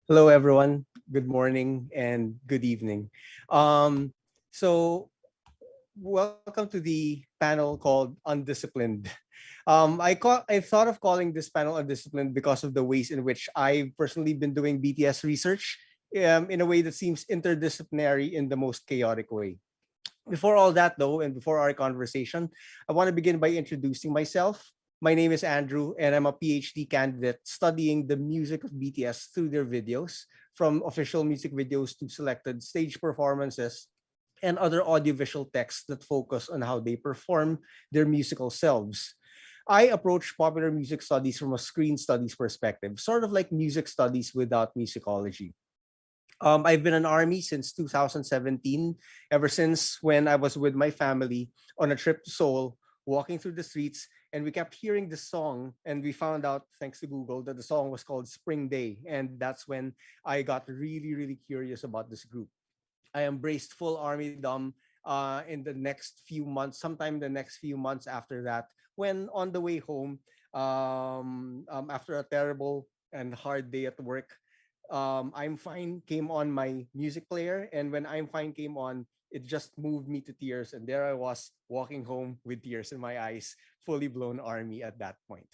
Hello, everyone. Good morning and good evening. Um, so, welcome to the panel called Undisciplined. I thought of calling this panel Undisciplined because of the ways in which I've personally been doing BTS research in a way that seems interdisciplinary in the most chaotic way. Before all that, though, and before our conversation, I want to begin by introducing myself. My name is Andrew, and I'm a PhD candidate studying the music of BTS through their videos, from official music videos to selected stage performances and other audiovisual texts that focus on how they perform their musical selves. I approach popular music studies from a screen studies perspective, sort of like music studies without musicology. I've been an army since 2017, ever since when I was with my family on a trip to Seoul, walking through the streets, and we kept hearing this song, and we found out, thanks to Google, that the song was called Spring Day, and that's when I got really, really curious about this group. I embraced full armydom in the next few months, sometime the next few months after that, when on the way home, after a terrible and hard day at work, I'm Fine came on my music player, and when I'm Fine came on, it just moved me to tears, and there I was walking home with tears in my eyes, fully blown army at that point.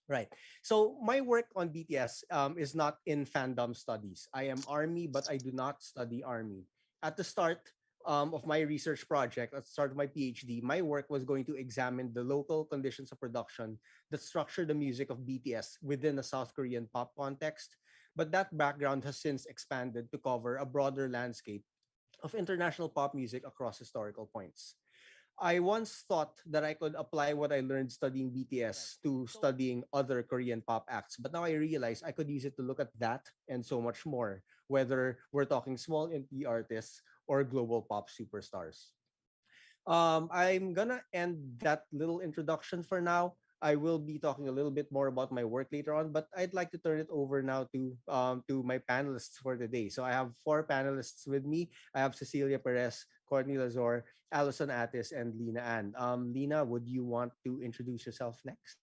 Right. So my work on BTS is not in fandom studies. I am Army, but I do not study Army. At the start of my research project, at the start of my PhD, my work was going to examine the local conditions of production that structure the music of BTS within a South Korean pop context. But that background has since expanded to cover a broader landscape of international pop music across historical points. I once thought that I could apply what I learned studying BTS to studying other Korean pop acts, but now I realize I could use it to look at that and so much more, whether we're talking small indie artists or global pop superstars. I'm gonna end that little introduction for now. I will be talking a little bit more about my work later on, but I'd like to turn it over now to my panelists for today. So I have four panelists with me. I have Cecilia Perez, Courtney Lazor, Alison Atis, and Lena Ann. Lena, would you want to introduce yourself next?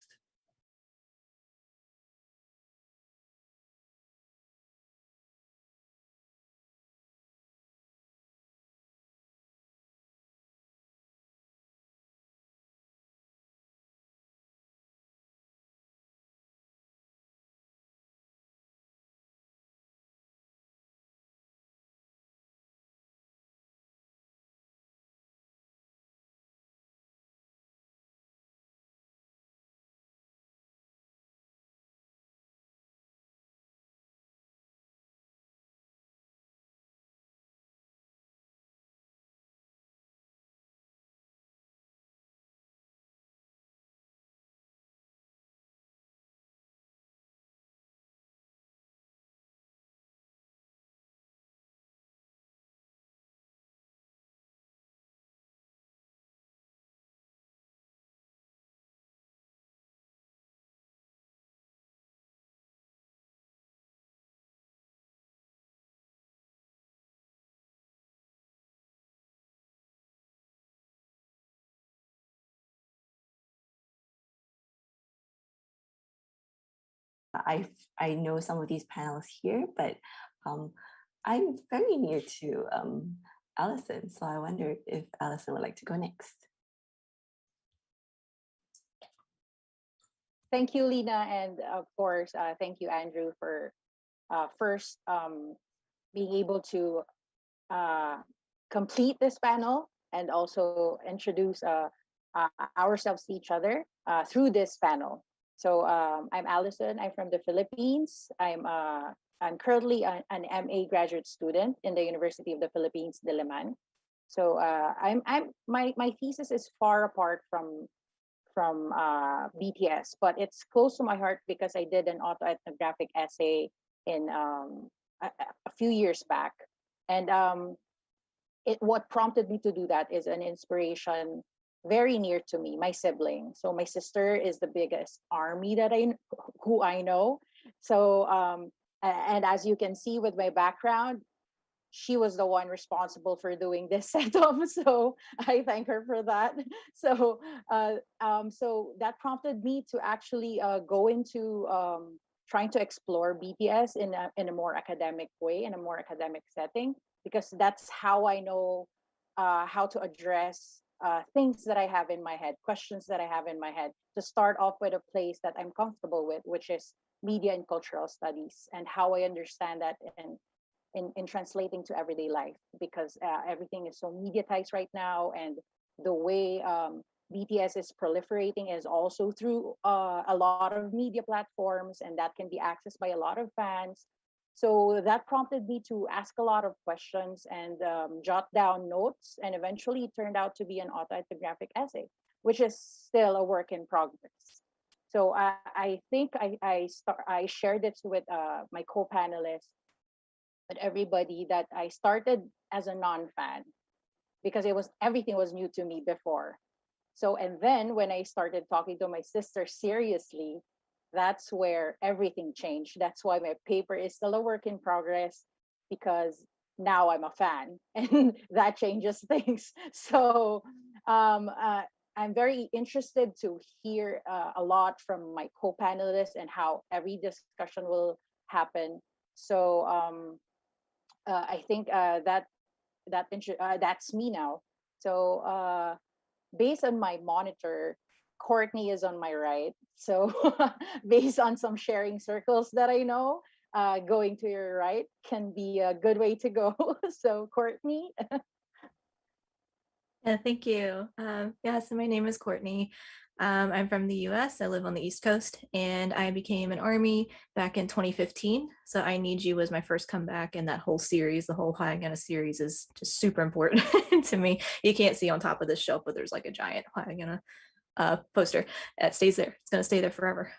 I know some of these panels here, but um, I'm very new to Allison, so I wonder if Allison would like to go next. Thank you, Lena, and of course, thank you, Andrew, for first being able to uh, complete this panel and also introduce ourselves to each other through this panel. So I'm Allison. I'm from the Philippines. I'm currently an MA graduate student in the University of the Philippines, Diliman. So I'm my thesis is far apart from BTS, but it's close to my heart because I did an autoethnographic essay in a few years back, and what prompted me to do that is an inspiration very near to me, my sibling. So my sister is the biggest army that who I know. So and as you can see with my background, she was the one responsible for doing this setup. So I thank her for that. So so that prompted me to actually go into trying to explore BTS in a more academic way, in a more academic setting, because that's how I know how to address things that I have in my head, questions that I have in my head, to start off with a place that I'm comfortable with, which is media and cultural studies, and how I understand that in translating to everyday life, because everything is so mediatized right now, and the way BTS is proliferating is also through a lot of media platforms, and that can be accessed by a lot of fans. So that prompted me to ask a lot of questions and jot down notes, and eventually it turned out to be an autoethnographic essay, which is still a work in progress. So I think I shared it with my co-panelists, with everybody, that I started as a non-fan because it was everything was new to me before. So, and then when I started talking to my sister seriously, that's where everything changed. That's why my paper is still a work in progress, because now I'm a fan and that changes things. So, um, uh, I'm very interested to hear a lot from my co-panelists and how every discussion will happen. So, I think that's me now. So, based on my monitor, Courtney is on my right. So based on some sharing circles that I know, going to your right can be a good way to go. So Courtney. Yeah, thank you. Yeah, so my name is Courtney. I'm from the US. I live on the East Coast, and I became an Army back in 2015. So I Need You was my first comeback, and that whole series, the whole Hyena series, is just super important to me. You can't see on top of this shelf, but there's like a giant Hyena poster that stays there. It's going to stay there forever.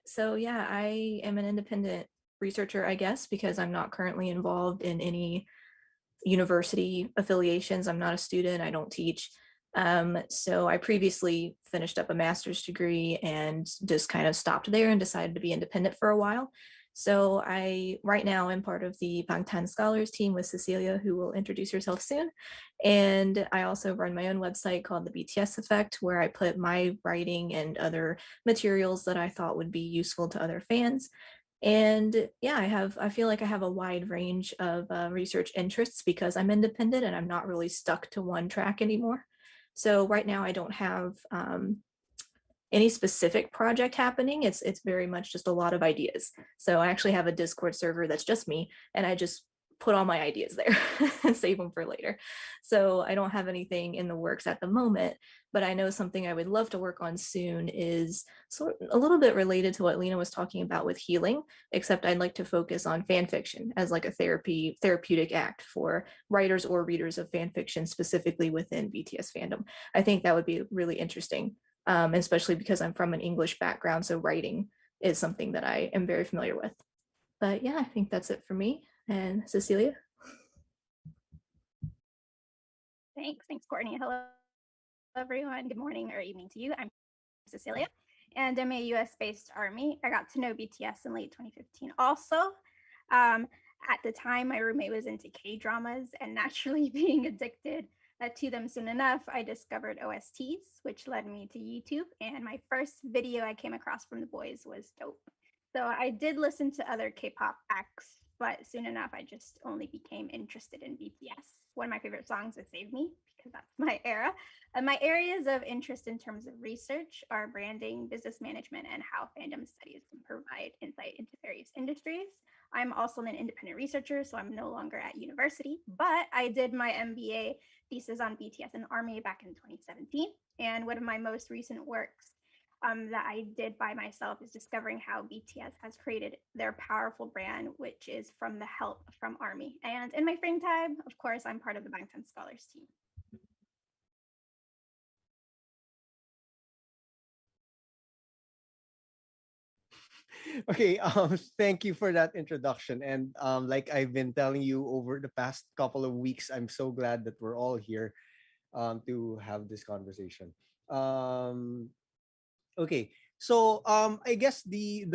So yeah, I am an independent researcher, I guess, because I'm not currently involved in any university affiliations. I'm not a student, I don't teach. So I previously finished up a master's degree and just kind of stopped there and decided to be independent for a while. So I right now am part of the Bangtan Scholars team with Cecilia, who will introduce herself soon. And I also run my own website called the BTS Effect, where I put my writing and other materials that I thought would be useful to other fans. And yeah, I feel like I have a wide range of research interests because I'm independent and I'm not really stuck to one track anymore. So right now I don't have any specific project happening. It's very much just a lot of ideas. So I actually have a Discord server that's just me, and I just put all my ideas there and save them for later. So I don't have anything in the works at the moment, but I know something I would love to work on soon is sort of a little bit related to what Lena was talking about with healing, except I'd like to focus on fan fiction as like a therapeutic act for writers or readers of fan fiction, specifically within BTS fandom. I think that would be really interesting, especially because I'm from an English background, so writing is something that I am very familiar with. But yeah, I think that's it for me. And Cecilia? Thanks, Courtney. Hello, everyone. Good morning or evening to you. I'm Cecilia, and I'm a US-based Army. I got to know BTS in late 2015 also. At the time, my roommate was into K-dramas, and naturally being addicted to them soon enough, I discovered OSTs, which led me to YouTube, and my first video I came across from the boys was Dope. So I did listen to other K-pop acts, but soon enough, I just only became interested in BTS. One of my favorite songs is Save Me, because that's my era. My areas of interest in terms of research are branding, business management, and how fandom studies can provide insight into various industries. I'm also an independent researcher, so I'm no longer at university, but I did my MBA thesis on BTS and Army back in 2017. And one of my most recent works that I did by myself is discovering how BTS has created their powerful brand, which is from the help from Army. And in my free time, of course, I'm part of the Bangtan Scholars team. Okay, thank you for that introduction. And like I've been telling you over the past couple of weeks, I'm so glad that we're all here to have this conversation. Um, okay, so I guess the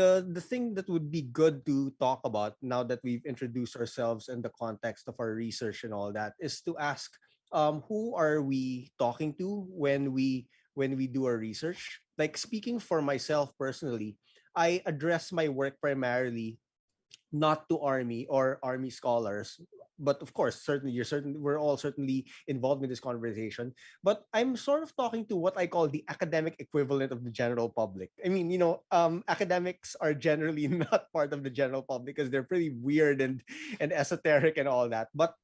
thing that would be good to talk about now that we've introduced ourselves and the context of our research and all that is to ask who are we talking to when we do our research. Like speaking for myself personally, I address my work primarily not to army or army scholars, but of course certainly we're all certainly involved in this conversation, but I'm sort of talking to what I call the academic equivalent of the general public. I mean, academics are generally not part of the general public because they're pretty weird and esoteric and all that, but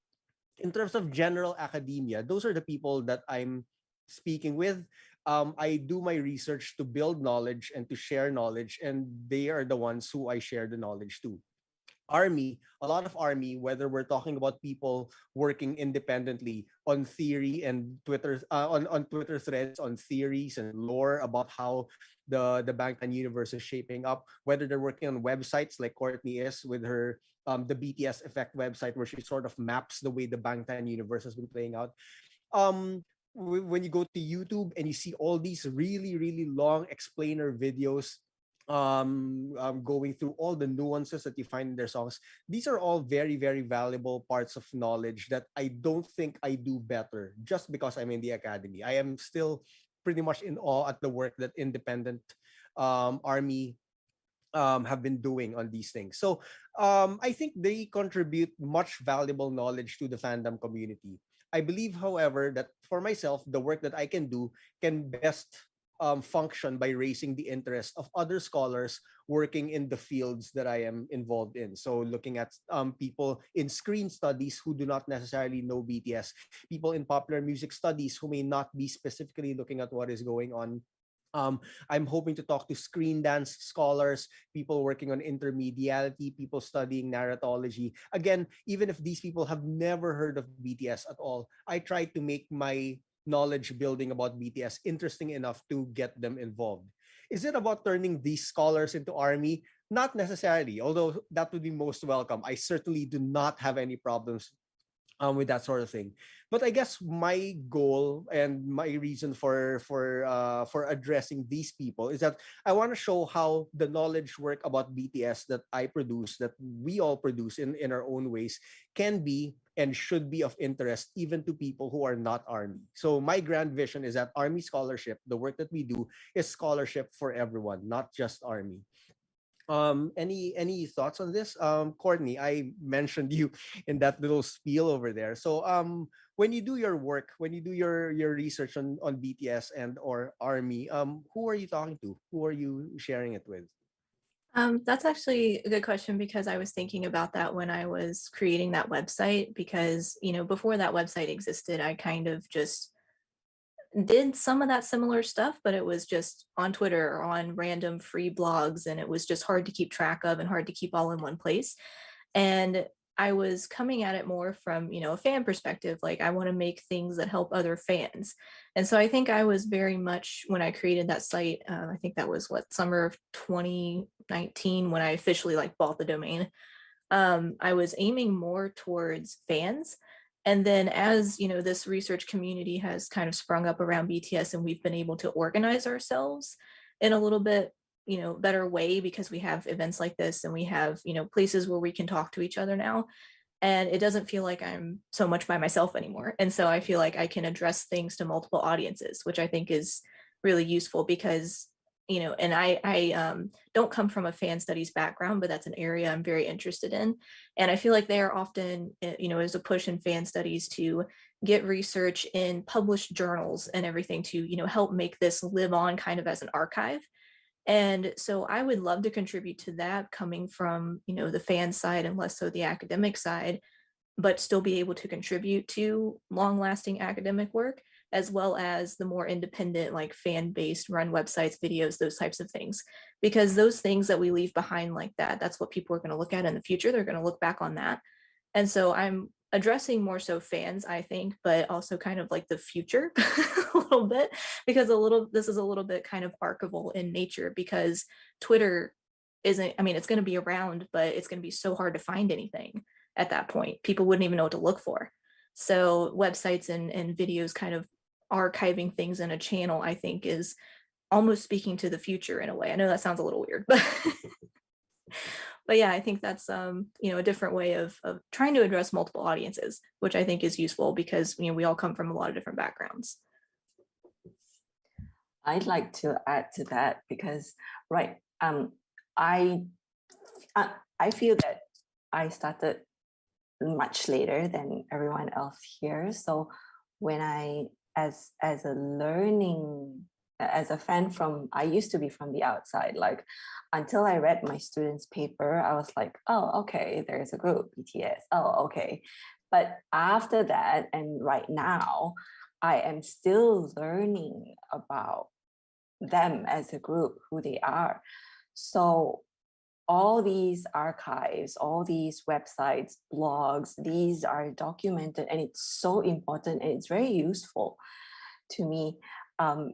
in terms of general academia, those are the people that I'm speaking with. I do my research to build knowledge and to share knowledge, and they are the ones who I share the knowledge to. Army, a lot of army, whether we're talking about people working independently on theory and on Twitter threads on theories and lore about how the Bangtan universe is shaping up, whether they're working on websites like Courtney is with her the BTS effect website where she sort of maps the way the Bangtan universe has been playing out. When you go to YouTube and you see all these really really long explainer videos going through all the nuances that you find in their songs, these are all very very valuable parts of knowledge that I don't think I do better just because I'm in the academy. I am still pretty much in awe at the work that independent army have been doing on these things. So I think they contribute much valuable knowledge to the fandom community. I believe, however, that for myself, the work that I can do can best function by raising the interest of other scholars working in the fields that I am involved in. So looking at people in screen studies who do not necessarily know BTS, people in popular music studies who may not be specifically looking at what is going on. I'm hoping to talk to screen dance scholars, people working on intermediality, people studying narratology. Again, even if these people have never heard of BTS at all, I try to make my knowledge building about BTS interesting enough to get them involved. Is it about turning these scholars into army? Not necessarily, although that would be most welcome. I certainly do not have any problems with that sort of thing. But I guess my goal and my reason for addressing these people is that I want to show how the knowledge work about BTS that I produce, that we all produce in our own ways, can be and should be of interest even to people who are not army. So my grand vision is that army scholarship, the work that we do, is scholarship for everyone, not just army. Any thoughts on this? Courtney, I mentioned you in that little spiel over there. So when you do your work, when you do your research on BTS and or army, who are you talking to? Who are you sharing it with? That's actually a good question because I was thinking about that when I was creating that website because, before that website existed, I kind of just did some of that similar stuff, but it was just on Twitter or on random free blogs, and it was just hard to keep track of and hard to keep all in one place. And I was coming at it more from, a fan perspective, like I want to make things that help other fans. And so I think I was very much, when I created that site, I think that was summer of 2019 when I officially bought the domain. I was aiming more towards fans. And then as, this research community has kind of sprung up around BTS and we've been able to organize ourselves in a little bit, better way because we have events like this and we have, places where we can talk to each other now. And it doesn't feel like I'm so much by myself anymore. And so I feel like I can address things to multiple audiences, which I think is really useful because and I don't come from a fan studies background, but that's an area I'm very interested in. And I feel like they are often, there's a push in fan studies to get research in published journals and everything to, help make this live on kind of as an archive. And so I would love to contribute to that coming from, the fan side and less so the academic side, but still be able to contribute to long lasting academic work, as well as the more independent, like fan based run websites, videos, those types of things. Because those things that we leave behind like that, that's what people are going to look at in the future. They're going to look back on that. And so I'm addressing more so fans, I think, but also kind of like the future a little bit, because this is a little bit kind of archival in nature because Twitter isn't, it's going to be around, but it's going to be so hard to find anything at that point. People wouldn't even know what to look for. So websites and videos kind of archiving things in a channel, I think, is almost speaking to the future in a way. I know that sounds a little weird, but but yeah, I think that's a different way of trying to address multiple audiences, which I think is useful because we all come from a lot of different backgrounds. I'd like to add to that because, right, I I feel that I started much later than everyone else here. So when I, as a learning, as a fan from, I used to be from the outside, like until I read my students' paper, I was like, oh, okay, there's a group, BTS. Oh, okay. But after that, and right now, I am still learning about them as a group, who they are. So all these archives, all these websites, blogs, these are documented, and it's so important and it's very useful to me,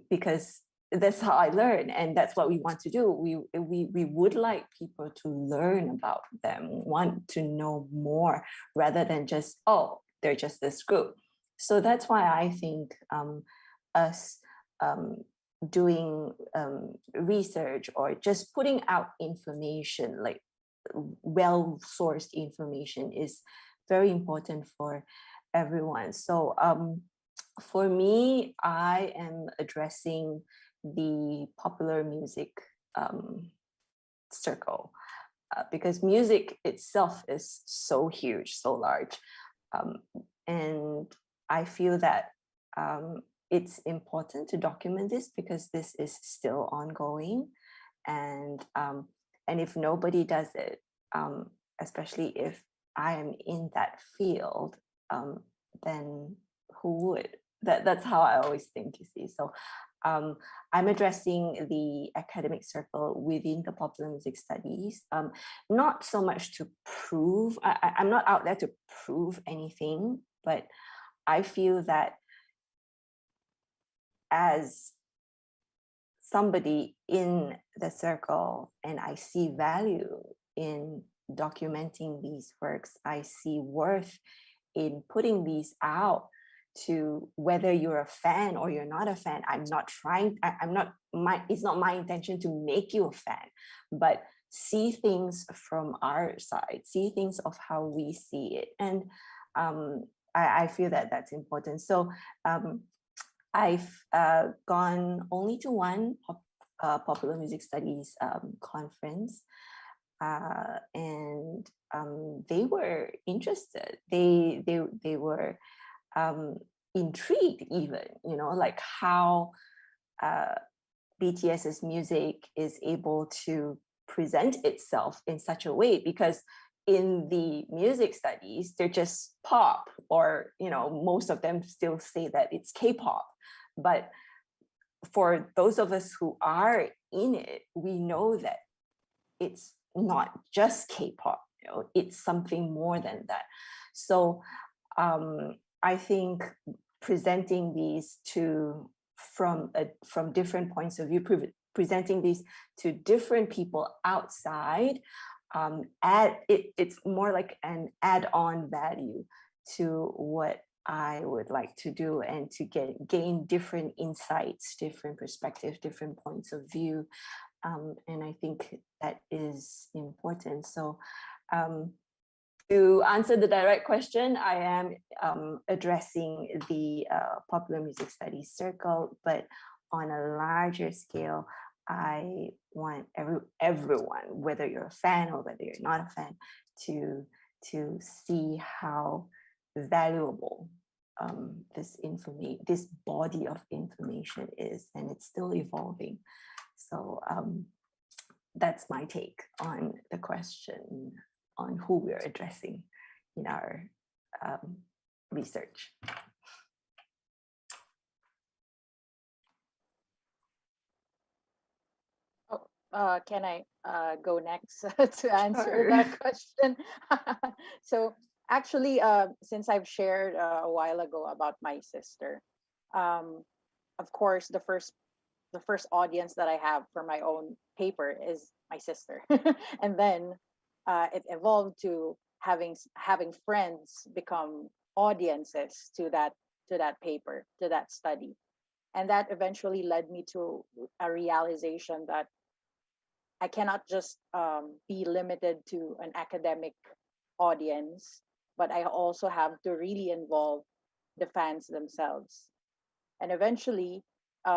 because that's how I learn, and that's what we want to do. We would like people to learn about them, want to know more, rather than just, oh, they're just this group. So that's why I think us doing research or just putting out information, like well-sourced information, is very important for everyone. So for me, I am addressing the popular music circle, because music itself is so huge, so large. And I feel that it's important to document this because this is still ongoing. And if nobody does it, especially if I am in that field, then who would? That's how I always think, you see. So I'm addressing the academic circle within the popular music studies, not so much to prove, I'm not out there to prove anything, but I feel that as somebody in the circle, and I see value in documenting these works, I see worth in putting these out to, whether you're a fan or you're not a fan. I'm not trying, it's not my intention to make you a fan, but see things from our side, see things of how we see it. And I feel that that's important. So I've gone only to one popular music studies conference, and they were interested. They were intrigued, even, like how BTS's music is able to present itself in such a way, because in the music studies, they're just pop, or, most of them still say that it's K-pop. But for those of us who are in it, we know that it's not just K-pop, it's something more than that. So I think presenting these from different points of view, presenting these to different people outside, it's more like an add-on value to what I would like to do, and to gain different insights, different perspectives, different points of view. And I think that is important. So to answer the direct question, I am addressing the popular music studies circle, but on a larger scale, I want everyone, whether you're a fan or whether you're not a fan, to see how valuable this body of information is, and it's still evolving. So that's my take on the question on who we're addressing in our research. Can I go next to answer that question? So actually, since I've shared a while ago about my sister, of course, the first audience that I have for my own paper is my sister, and then it evolved to having friends become audiences to that paper, to that study, and that eventually led me to a realization that I cannot just be limited to an academic audience, but I also have to really involve the fans themselves. And eventually,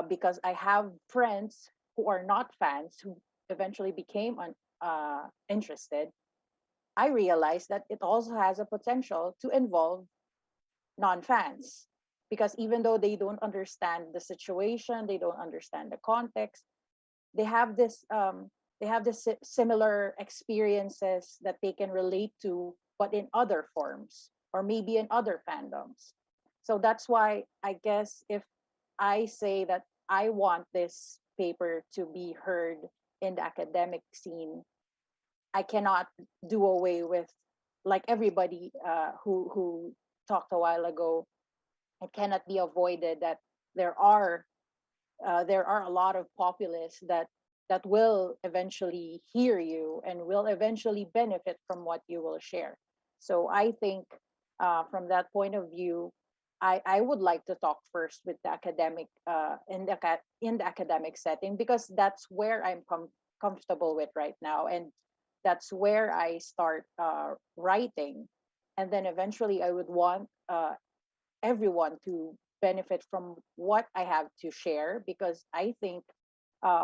because I have friends who are not fans who eventually became interested, I realized that it also has a potential to involve non-fans, because even though they don't understand the situation, they don't understand the context, they have this similar experiences that they can relate to, but in other forms or maybe in other fandoms. So that's why I guess if I say that I want this paper to be heard in the academic scene, I cannot do away with, like everybody who talked a while ago, it cannot be avoided that there are there are a lot of populists that will eventually hear you and will eventually benefit from what you will share. So I think from that point of view, I would like to talk first with the academic in the academic setting, because that's where I'm comfortable with right now, and that's where I start writing, and then eventually I would want everyone to benefit from what I have to share, because I think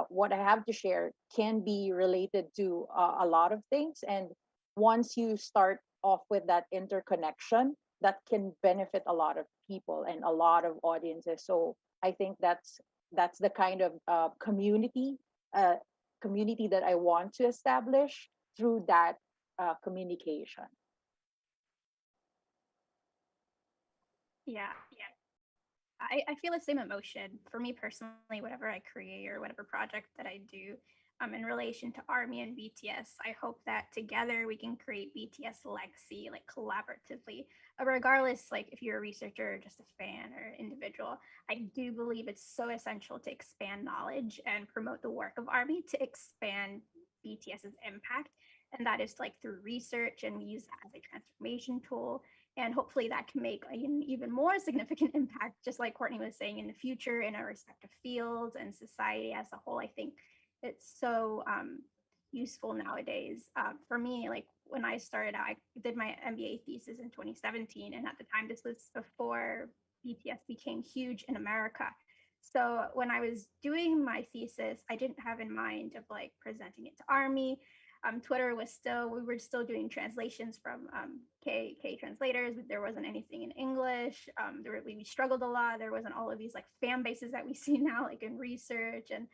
what I have to share can be related to a lot of things. And once you start off with that interconnection, that can benefit a lot of people and a lot of audiences. So I think that's the kind of uh, community that I want to establish through that communication. Yeah, I feel the same emotion. For me personally, whatever I create or whatever project that I do, in relation to Army and BTS, I hope that together we can create BTS legacy, like collaboratively. Regardless, like if you're a researcher or just a fan or individual, I do believe it's so essential to expand knowledge and promote the work of Army to expand BTS's impact. And that is like through research, and we use that as a transformation tool, and hopefully that can make an even more significant impact, just like Courtney was saying, in the future in our respective fields and society as a whole. I think it's so useful nowadays. For me, like when I started out, I did my MBA thesis in 2017, and at the time this was before BTS became huge in America. So when I was doing my thesis, I didn't have in mind of like presenting it to Army. Twitter was still, we were still doing translations from K translators. There wasn't anything in English. We struggled a lot. There wasn't all of these like fan bases that we see now, like in research and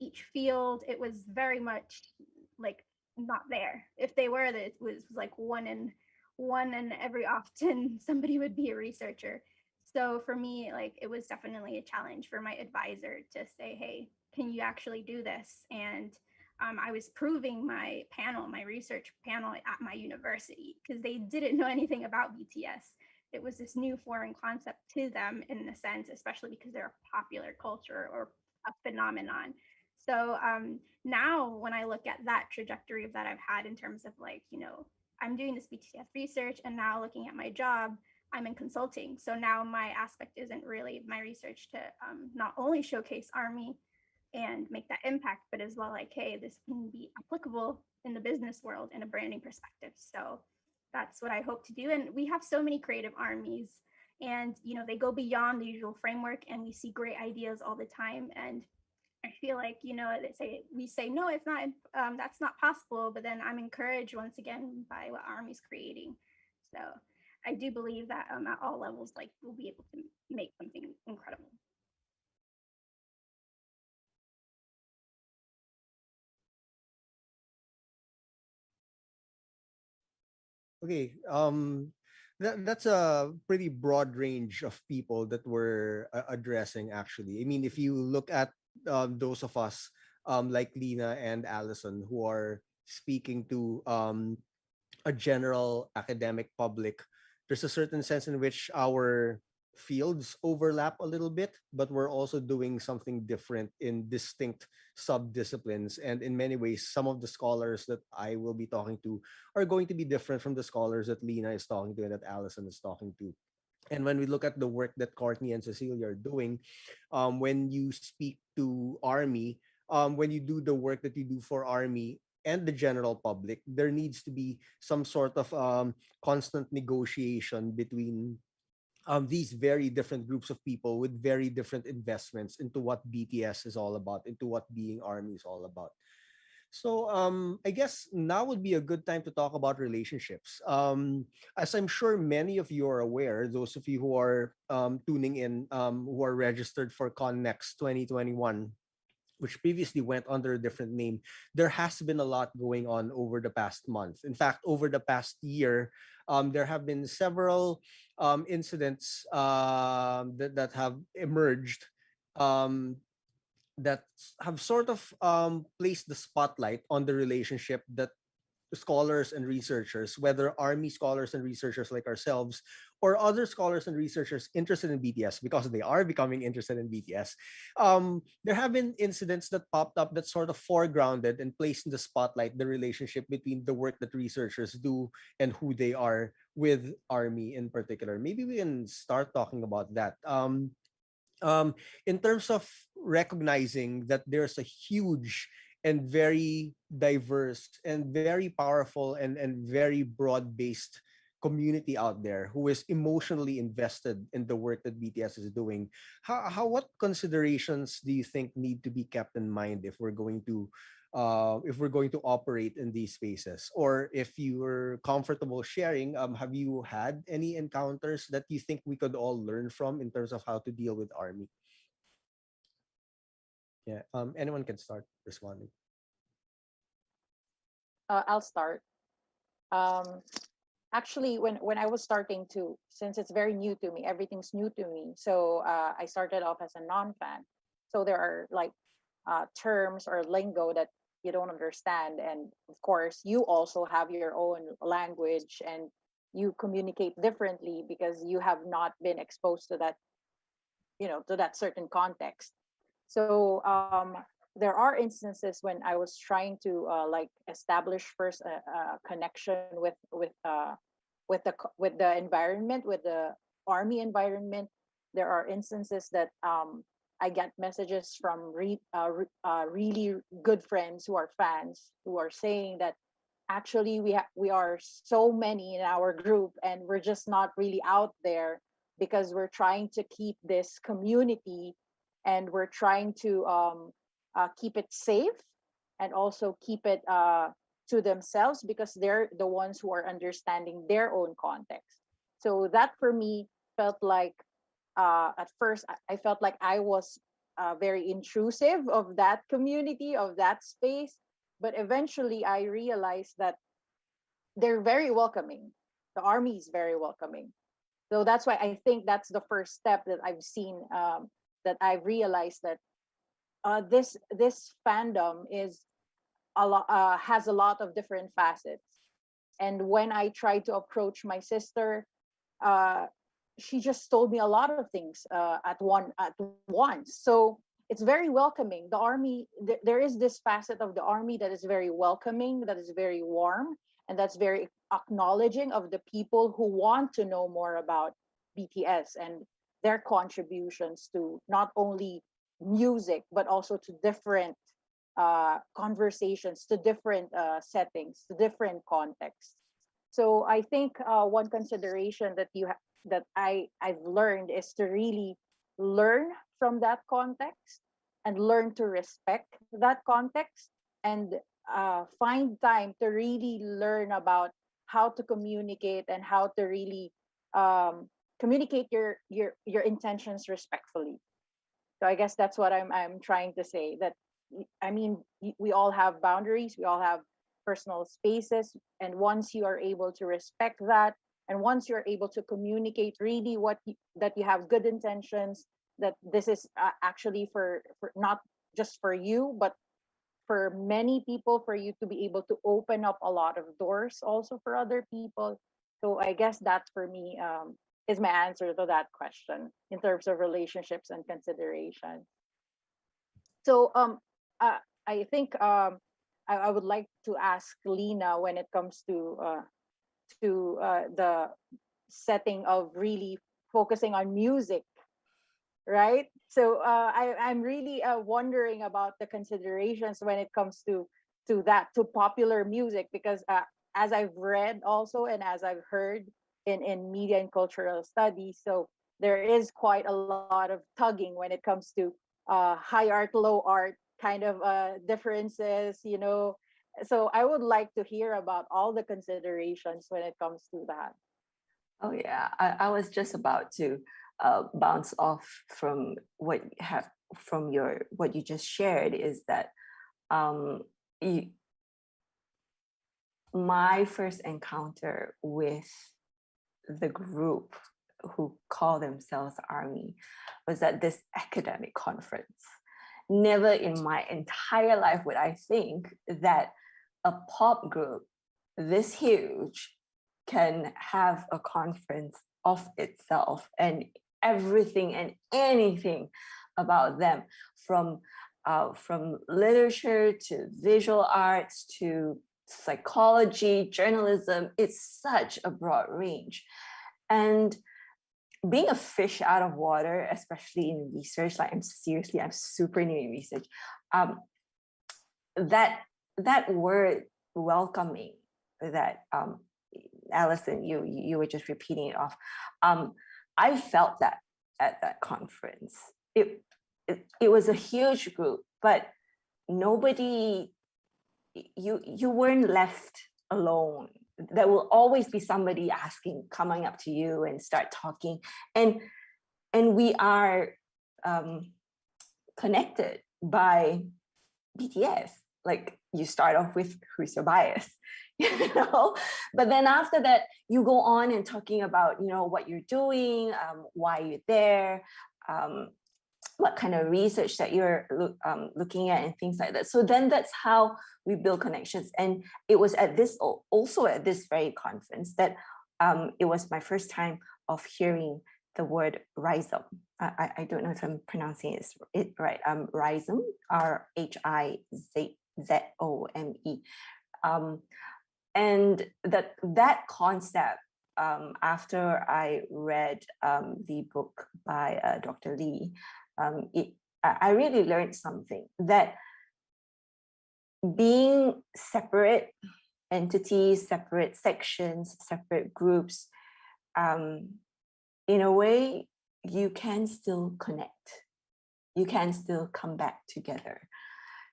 each field. It was very much like not there. If they were, that it was like one in every often somebody would be a researcher. So for me, like it was definitely a challenge for my advisor to say, hey, can you actually do this? And I was proving my research panel at my university, because they didn't know anything about BTS. It was this new foreign concept to them in a sense, especially because they're a popular culture or a phenomenon. So now when I look at that trajectory that I've had in terms of like, I'm doing this BTS research, and now looking at my job, I'm in consulting. So now my aspect isn't really my research to not only showcase Army and make that impact, but as well like, hey, this can be applicable in the business world in a branding perspective. So that's what I hope to do. And we have so many creative armies, and they go beyond the usual framework, and we see great ideas all the time. And I feel like, we say no, it's not, that's not possible, but then I'm encouraged once again by what Army's creating. So I do believe that at all levels, like we'll be able to make something incredible. Okay. That's a pretty broad range of people that we're addressing. Actually, I mean, if you look at those of us like Lena and Allison who are speaking to a general academic public, there's a certain sense in which our fields overlap a little bit, but we're also doing something different in distinct sub-disciplines. And in many ways, some of the scholars that I will be talking to are going to be different from the scholars that Lena is talking to and that Allison is talking to. And when we look at the work that Courtney and Cecilia are doing, when you speak to Army, when you do the work that you do for Army and the general public, there needs to be some sort of constant negotiation between these very different groups of people with very different investments into what BTS is all about, into what being Army is all about. I guess now would be a good time to talk about relationships. As I'm sure many of you are aware, those of you who are tuning in, who are registered for Connext 2021, which previously went under a different name, there has been a lot going on over the past month. In fact, over the past year, there have been several incidents that have emerged, um, that have sort of placed the spotlight on the relationship that scholars and researchers, whether army scholars and researchers like ourselves or other scholars and researchers interested in BTS, because they are becoming interested in BTS, there have been incidents that popped up that sort of foregrounded and placed in the spotlight the relationship between the work that researchers do and who they are with army in particular. Maybe we can start talking about that. Um, in terms of recognizing that there's a huge and very diverse and very powerful and very broad-based community out there who is emotionally invested in the work that BTS is doing. What considerations do you think need to be kept in mind if we're going to operate in these spaces? Or if you're comfortable sharing, have you had any encounters that you think we could all learn from in terms of how to deal with army? Yeah, anyone can start responding. I'll start. Um, Actually, when I was starting to, since it's very new to me, everything's new to me. So I started off as a non-fan. So there are like terms or lingo that you don't understand, and of course, you also have your own language, and you communicate differently because you have not been exposed to that, to that certain context. So there are instances when I was trying to like establish first a connection with the environment, with the army environment. There are instances that I get messages from really good friends who are fans, who are saying that actually we are so many in our group, and we're just not really out there because we're trying to keep this community, and we're trying to keep it safe, and also keep it to themselves, because they're the ones who are understanding their own context. So that for me felt like, at first I felt like I was very intrusive of that community, of that space. But eventually I realized that they're very welcoming. The army is very welcoming. So that's why I think that's the first step that I've seen, that I've realized that this fandom is a lot, has a lot of different facets. And when I tried to approach my sister, uh, she just told me a lot of things at once. So it's very welcoming. The army, there is this facet of the army that is very welcoming, that is very warm, and that's very acknowledging of the people who want to know more about BTS and their contributions to not only music but also to different conversations, to different settings, to different contexts. So I think one consideration that I've learned is to really learn from that context, and learn to respect that context, and find time to really learn about how to communicate, and how to really um, communicate your intentions respectfully. So I guess that's what I'm trying to say. That I mean, we all have boundaries, we all have personal spaces, and once you are able to respect that, and once you're able to communicate really that you have good intentions, that this is actually for not just for you, but for many people, for you to be able to open up a lot of doors also for other people. So I guess that for me is my answer to that question in terms of relationships and consideration. So I think I would like to ask Lena, when it comes to the setting of really focusing on music, right? So I'm really wondering about the considerations when it comes to popular music, because as I've read also, and as I've heard in media and cultural studies, so there is quite a lot of tugging when it comes to high art, low art kind of differences, So I would like to hear about all the considerations when it comes to that. Oh yeah, I was just about to bounce off from what you just shared, is that um, you, my first encounter with the group who call themselves Army was at this academic conference. Never in my entire life would I think that a pop group this huge can have a conference of itself, and everything and anything about them, from literature to visual arts to psychology, journalism. It's such a broad range. And being a fish out of water, especially in research, like I'm super new in research. That word welcoming, that Alison, you were just repeating it off. I felt that at that conference. It was a huge group, but nobody, you weren't left alone. There will always be somebody coming up to you and start talking, and we are connected by BTS. Like, you start off with who's your bias, but then after that you go on and talking about what you're doing, why you're there, what kind of research that you're looking at, and things like that. So then that's how we build connections. And it was at this very conference that it was my first time of hearing the word rhizome. I don't know if I'm pronouncing it right. Rhizome, RHIZOME. And that concept, after I read the book by Dr. Lee, I really learned something, that being separate entities, separate sections, separate groups, in a way, you can still connect. You can still come back together.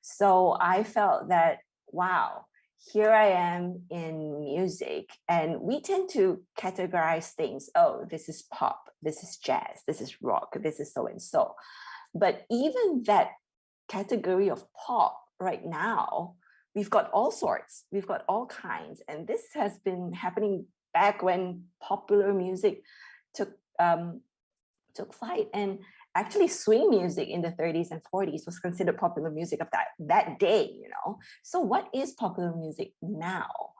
So I felt that, wow, here I am in music, and we tend to categorize things. Oh, this is pop, this is jazz, this is rock, this is so and so. But even that category of pop right now, we've got all sorts, we've got all kinds. And this has been happening back when popular music took flight. And actually, swing music in the 30s and 40s was considered popular music of that day, So what is popular music now?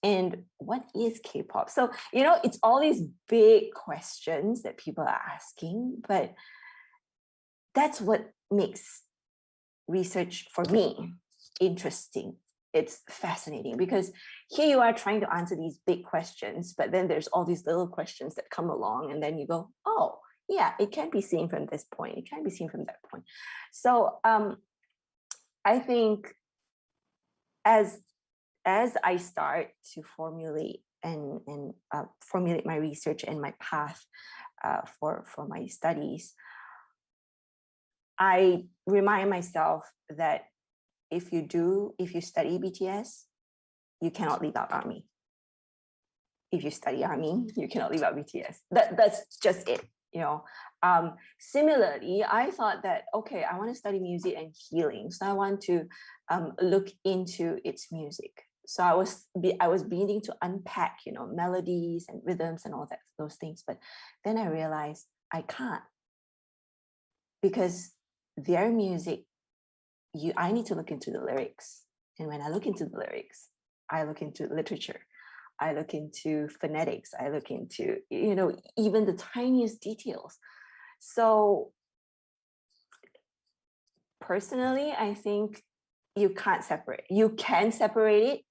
And what is K-pop? So, it's all these big questions that people are asking, but that's what makes research, for me, interesting. It's fascinating, because here you are trying to answer these big questions, but then there's all these little questions that come along, and then you go, oh, yeah, it can be seen from this point, it can be seen from that point. So I think as I start to formulate and formulate my research and my path for my studies, I remind myself that if you study BTS, you cannot leave out ARMY. If you study ARMY, you cannot leave out BTS. That's just it. Similarly, I thought that, okay, I want to study music and healing, so I want to look into its music. So I was beginning to unpack, melodies and rhythms and all those things. But then I realized I can't, because their music, I need to look into the lyrics, and when I look into the lyrics, I look into literature. I look into phonetics, I look into, even the tiniest details. So personally, I think you can't separate. You can separate it,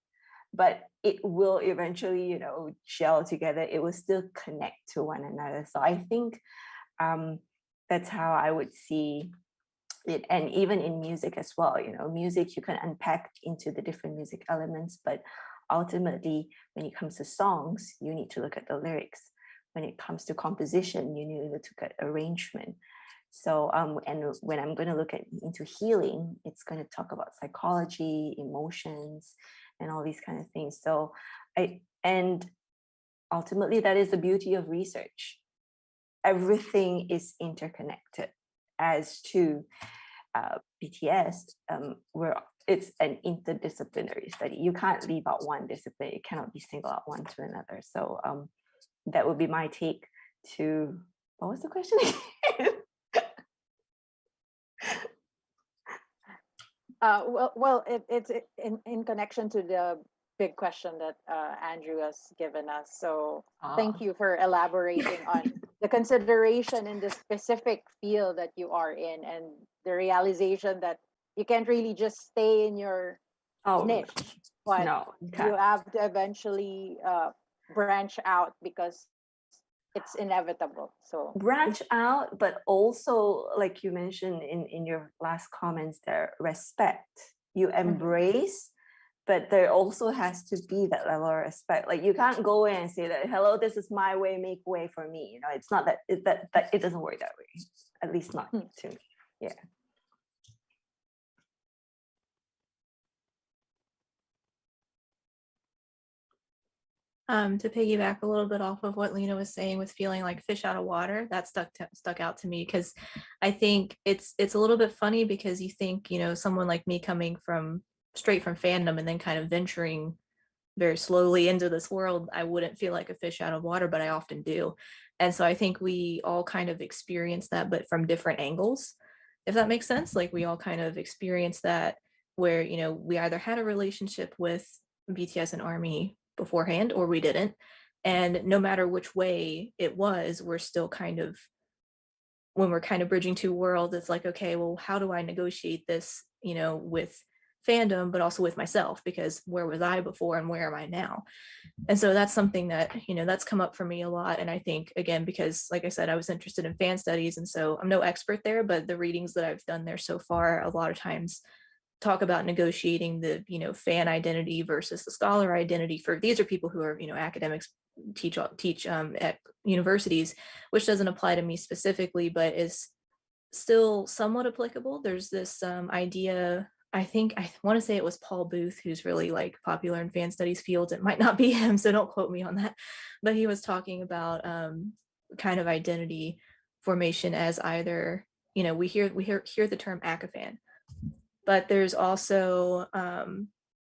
but it will eventually, gel together. It will still connect to one another. So I think that's how I would see it. And even in music as well, music, you can unpack into the different music elements, but ultimately, when it comes to songs, you need to look at the lyrics. When it comes to composition, you need to look at arrangement. So and when I'm going to look into healing, it's going to talk about psychology, emotions, and all these kind of things. So and ultimately that is the beauty of research. Everything is interconnected. As to BTS, it's an interdisciplinary study. You can't leave out one discipline. It cannot be singled out one to another. So that would be my take to, what was the question again? It's in connection to the big question that Andrew has given us. So thank you for elaborating on the consideration in the specific field that you are in, and the realization that you can't really just stay in your niche, but no, you have to eventually branch out because it's inevitable. So branch out, but also, like you mentioned in your last comments there, respect. You embrace, but there also has to be that level of respect. Like you can't go in and say that, hello, this is my way, make way for me. You know, it's not that it doesn't work that way. At least not to me. Yeah. To piggyback a little bit off of what Lena was saying with feeling like fish out of water, that stuck out to me, because I think it's a little bit funny, because you think, you know, someone like me coming straight from fandom and then kind of venturing very slowly into this world, I wouldn't feel like a fish out of water, but I often do. And so I think we all kind of experience that, but from different angles, if that makes sense. Like we all kind of experience that where, you know, we either had a relationship with BTS and ARMY beforehand or we didn't. And no matter which way it was, we're still kind of, when we're kind of bridging two worlds, it's like, okay, well, how do I negotiate this, you know, with fandom, but also with myself, because where was I before and where am I now? And so that's something that, you know, that's come up for me a lot. And I think, again, because like I said, I was interested in fan studies, and so I'm no expert there, but the readings that I've done there so far, a lot of times talk about negotiating the, you know, fan identity versus the scholar identity. For these are people who are, you know, academics, teach at universities, which doesn't apply to me specifically, but is still somewhat applicable. There's this idea, I want to say it was Paul Booth, who's really like popular in fan studies fields. It might not be him, so don't quote me on that, but he was talking about kind of identity formation as either, you know, we hear the term ACAFan, but there's also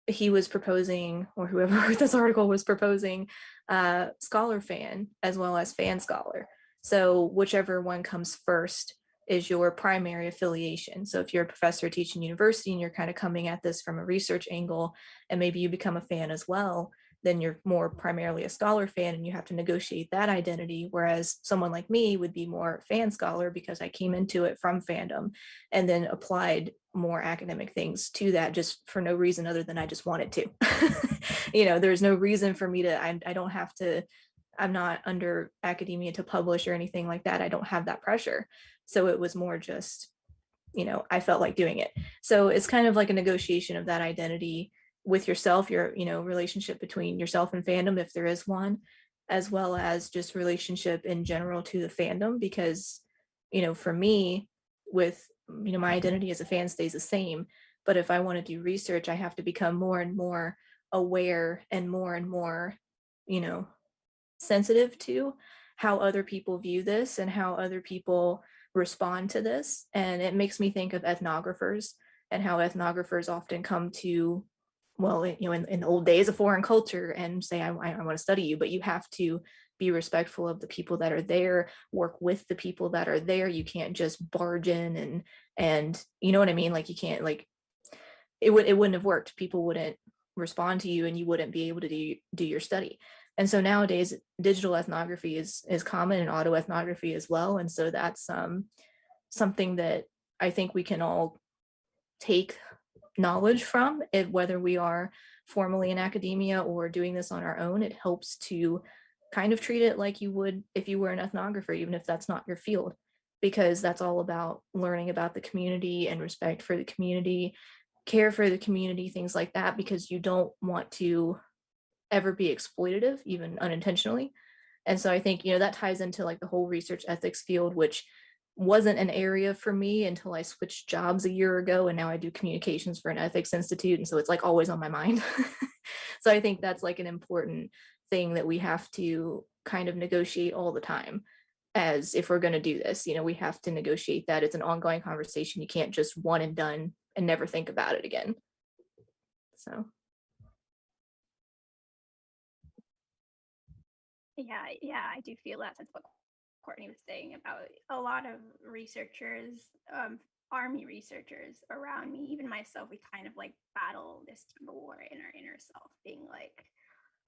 he was proposing, or whoever wrote this article was proposing, scholar fan as well as fan scholar. So whichever one comes first is your primary affiliation. So if you're a professor teaching university and you're kind of coming at this from a research angle, and maybe you become a fan as well, then you're more primarily a scholar fan and you have to negotiate that identity. Whereas someone like me would be more fan scholar because I came into it from fandom and then applied more academic things to that just for no reason other than I just wanted to. You know, there's no reason for me to, I don't have to, I'm not under academia to publish or anything like that. I don't have that pressure. So it was more just, you know, I felt like doing it. So it's kind of like a negotiation of that identity with yourself, your, you know, relationship between yourself and fandom, if there is one, as well as just relationship in general to the fandom. Because, you know, for me, with, you know, my identity as a fan stays the same, but if I want to do research, I have to become more and more aware and more, you know, sensitive to how other people view this and how other people respond to this. And it makes me think of ethnographers and how ethnographers often come to, well, you know, in the old days of foreign culture and say, I want to study you, but you have to be respectful of the people that are there, work with the people that are there. You can't just barge in and you know what I mean? Like you can't, like, it wouldn't have worked. People wouldn't respond to you and you wouldn't be able to do your study. And so nowadays digital ethnography is common, and auto ethnography as well. And so that's something that I think we can all take knowledge from it, whether we are formally in academia or doing this on our own. It helps to kind of treat it like you would if you were an ethnographer, even if that's not your field, because that's all about learning about the community and respect for the community, care for the community, things like that, because you don't want to ever be exploitative, even unintentionally. And so I think, you know, that ties into like the whole research ethics field, which wasn't an area for me until I switched jobs a year ago, and now I do communications for an ethics institute, and so it's like always on my mind. So I think that's like an important thing that we have to kind of negotiate all the time. As if we're going to do this, we have to negotiate that. It's an ongoing conversation. You can't just one and done and never think about it again. So Yeah, I do feel that. That's what Courtney was saying about a lot of researchers, army researchers around me, even myself. We kind of like battle this tug of war in our inner self, being like,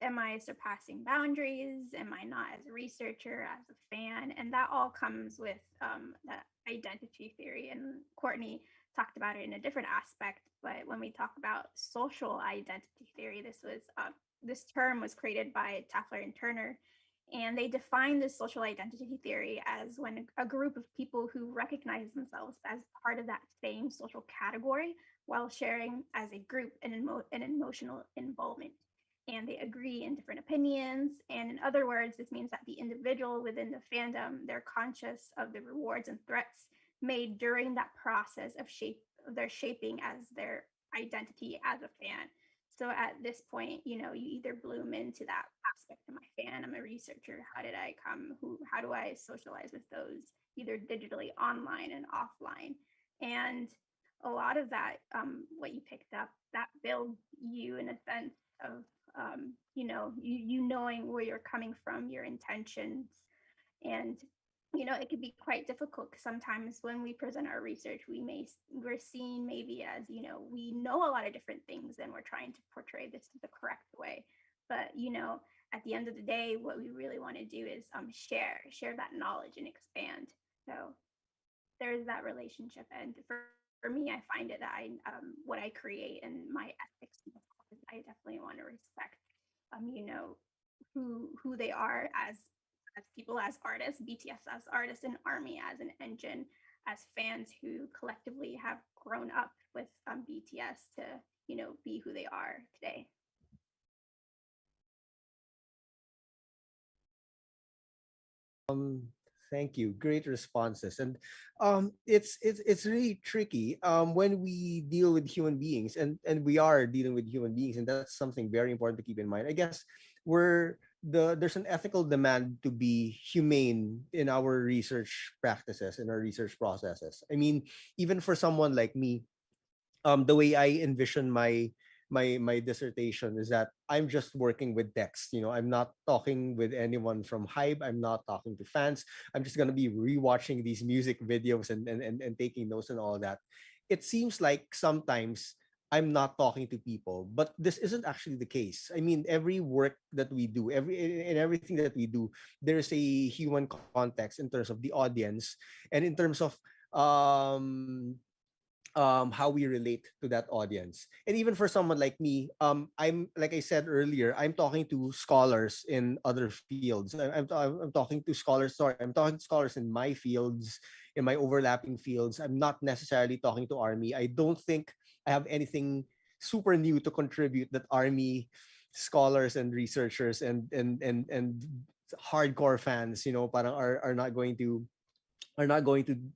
am I surpassing boundaries? Am I not as a researcher, as a fan? And that all comes with that identity theory. And Courtney talked about it in a different aspect. But when we talk about social identity theory, this term was created by Taffler and Turner. And they define this social identity theory as when a group of people who recognize themselves as part of that same social category while sharing as a group an emotional involvement, and they agree in different opinions. And in other words, this means that the individual within the fandom, they're conscious of the rewards and threats made during that process of their shaping as their identity as a fan. So at this point, you either bloom into that aspect of my fan. I'm a researcher. How did I come? How do I socialize with those, either digitally, online, and offline? And a lot of that, what you picked up, that builds you in a sense of you knowing where you're coming from, your intentions. And it could be quite difficult because sometimes when we present our research, we're seen maybe as, we know a lot of different things and we're trying to portray this the correct way. But at the end of the day, what we really want to do is share that knowledge and expand. So there's that relationship. And for me, I find it that what I create and my ethics, I definitely want to respect who they are as people, as artists, BTS as artists, and Army as an engine, as fans who collectively have grown up with BTS to be who they are today. Thank you. Great responses. And it's really tricky when we deal with human beings, and we are dealing with human beings, and that's something very important to keep in mind. I guess there's an ethical demand to be humane in our research practices, in our research processes. I mean, even for someone like me, the way I envision my dissertation is that I'm just working with text. I'm not talking with anyone from Hype. I'm not talking to fans. I'm just gonna be rewatching these music videos and taking notes and all that. It seems like sometimes I'm not talking to people, but this isn't actually the case. I mean, every work that we do, everything that we do, there's a human context in terms of the audience and in terms of how we relate to that audience. And even for someone like me, I'm, like I said earlier, I'm talking to scholars in other fields. I'm talking to scholars, sorry, I'm talking to scholars in my fields, in my overlapping fields. I'm not necessarily talking to Army. I don't think I have anything super new to contribute that Army scholars and researchers and hardcore fans, parang are not going to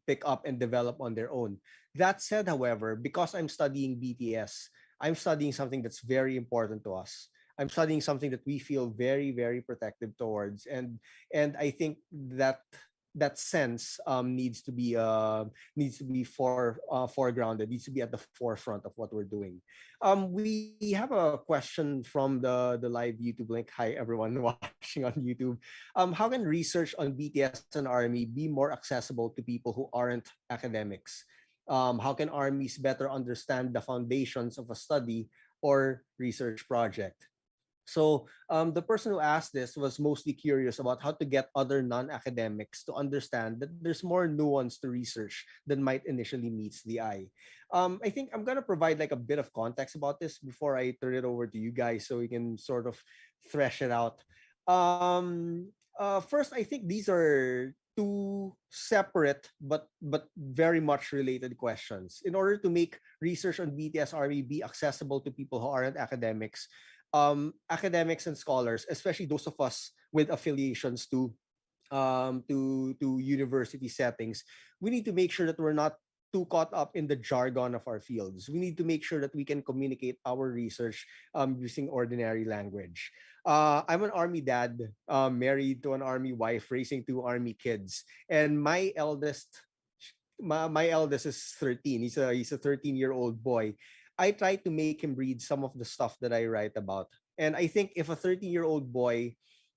pick up and develop on their own. That said, however, because I'm studying BTS, I'm studying something that's very important to us. I'm studying something that we feel very, very protective towards, and I think that sense needs to be foregrounded, needs to be at the forefront of what we're doing. We have a question from the live YouTube link. Hi everyone watching on YouTube. How can research on BTS and Army be more accessible to people who aren't academics? How can armies better understand the foundations of a study or research project? So the person who asked this was mostly curious about how to get other non-academics to understand that there's more nuance to research than might initially meets the eye. I think I'm gonna provide like a bit of context about this before I turn it over to you guys so we can sort of thresh it out. First, I think these are two separate but very much related questions. In order to make research on BTS Army be accessible to people who aren't academics, academics and scholars, especially those of us with affiliations to to university settings, we need to make sure that we're not too caught up in the jargon of our fields. We need to make sure that we can communicate our research using ordinary language. I'm an army dad, married to an army wife, raising two army kids, and my eldest is 13. He's a 13-year-old boy. I try to make him read some of the stuff that I write about. And I think if a 13-year-old boy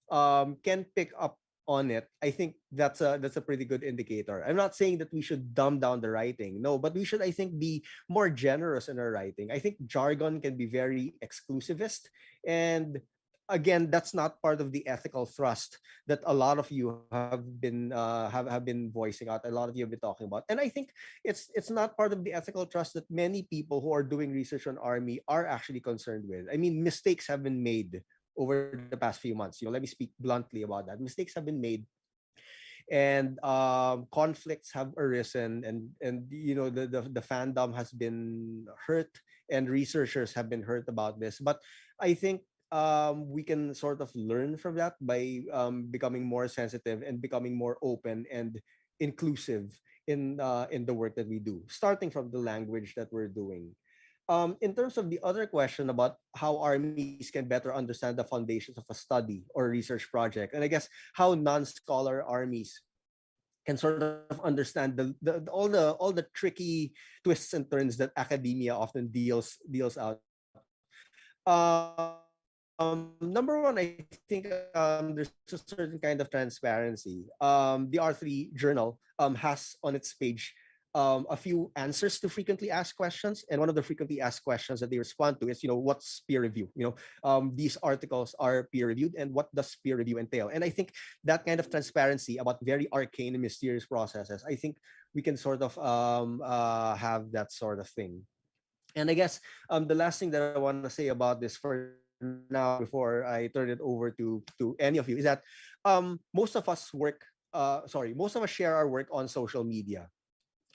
can pick up on it, I think that's a pretty good indicator. I'm not saying that we should dumb down the writing. No, but we should, I think, be more generous in our writing. I think jargon can be very exclusivist, and again, that's not part of the ethical thrust that a lot of you have been voicing out. A lot of you have been talking about, and I think it's not part of the ethical trust that many people who are doing research on army are actually concerned with. I mean, mistakes have been made over the past few months. Let me speak bluntly about that. Mistakes have been made, and conflicts have arisen, and the fandom has been hurt, and researchers have been hurt about this. But I think we can sort of learn from that by becoming more sensitive and becoming more open and inclusive in the work that we do, starting from the language that we're doing. In terms of the other question about how armies can better understand the foundations of a study or research project, and I guess how non-scholar armies can sort of understand all the tricky twists and turns that academia often deals out. Number one, I think there's a certain kind of transparency. The R3 journal has on its page a few answers to frequently asked questions, and one of the frequently asked questions that they respond to is, what's peer review? These articles are peer reviewed, and what does peer review entail? And I think that kind of transparency about very arcane and mysterious processes, I think we can sort of have that sort of thing. And I guess the last thing that I want to say about this for now, before I turn it over to any of you, is that most of us share our work on social media,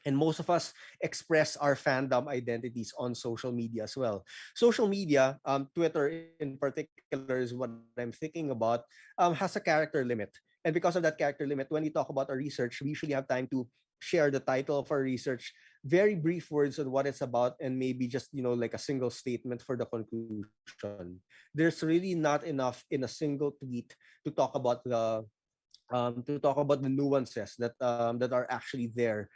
and most of us express our fandom identities on social media as well. Social media, Twitter in particular is what I'm thinking about, has a character limit. And because of that character limit, when we talk about our research, we usually have time to share the title of our research, very brief words on what it's about, and maybe just, like a single statement for the conclusion. There's really not enough in a single tweet to talk about the nuances that are actually there,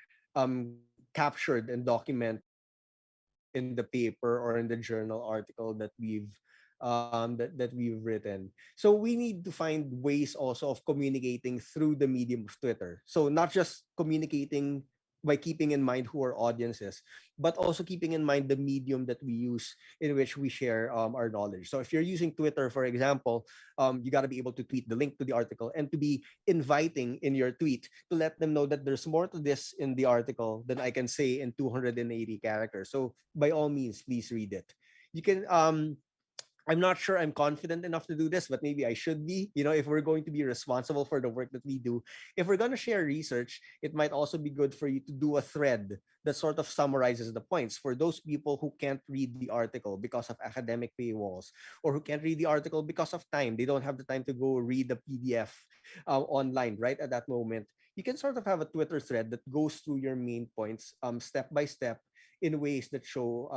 captured and documented in the paper or in the journal article that we've written. So we need to find ways also of communicating through the medium of Twitter. So not just communicating by keeping in mind who our audience is, but also keeping in mind the medium that we use in which we share our knowledge. So if you're using Twitter, for example, you got to be able to tweet the link to the article and to be inviting in your tweet to let them know that there's more to this in the article than I can say in 280 characters. So by all means, please read it. You can I'm not sure I'm confident enough to do this, but maybe I should be. If we're going to be responsible for the work that we do, if we're going to share research, it might also be good for you to do a thread that sort of summarizes the points for those people who can't read the article because of academic paywalls, or who can't read the article because of time. They don't have the time to go read the PDF online right at that moment. You can sort of have a Twitter thread that goes through your main points step by step in ways that show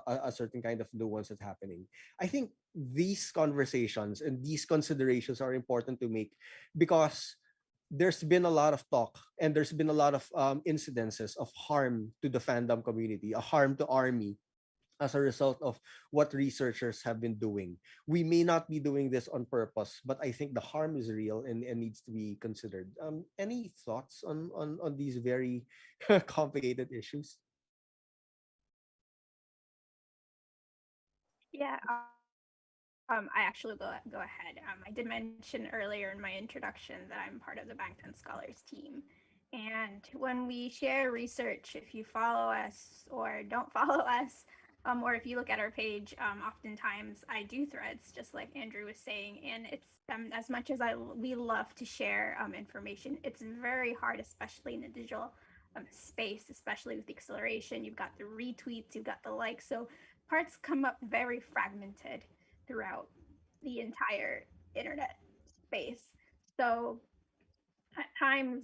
a certain kind of nuance that's happening. I think these conversations and these considerations are important to make, because there's been a lot of talk, and there's been a lot of incidences of harm to the fandom community, a harm to army as a result of what researchers have been doing. We may not be doing this on purpose, but I think the harm is real, and needs to be considered. Any thoughts on these very complicated issues? Yeah, I actually go ahead. I did mention earlier in my introduction that I'm part of the Bangtan Scholars team. And when we share research, if you follow us or don't follow us, or if you look at our page, oftentimes I do threads, just like Andrew was saying. And it's as much as we love to share information, it's very hard, especially in the digital space, especially with the acceleration. You've got the retweets, you've got the likes. So parts come up very fragmented throughout the entire internet space. So at times,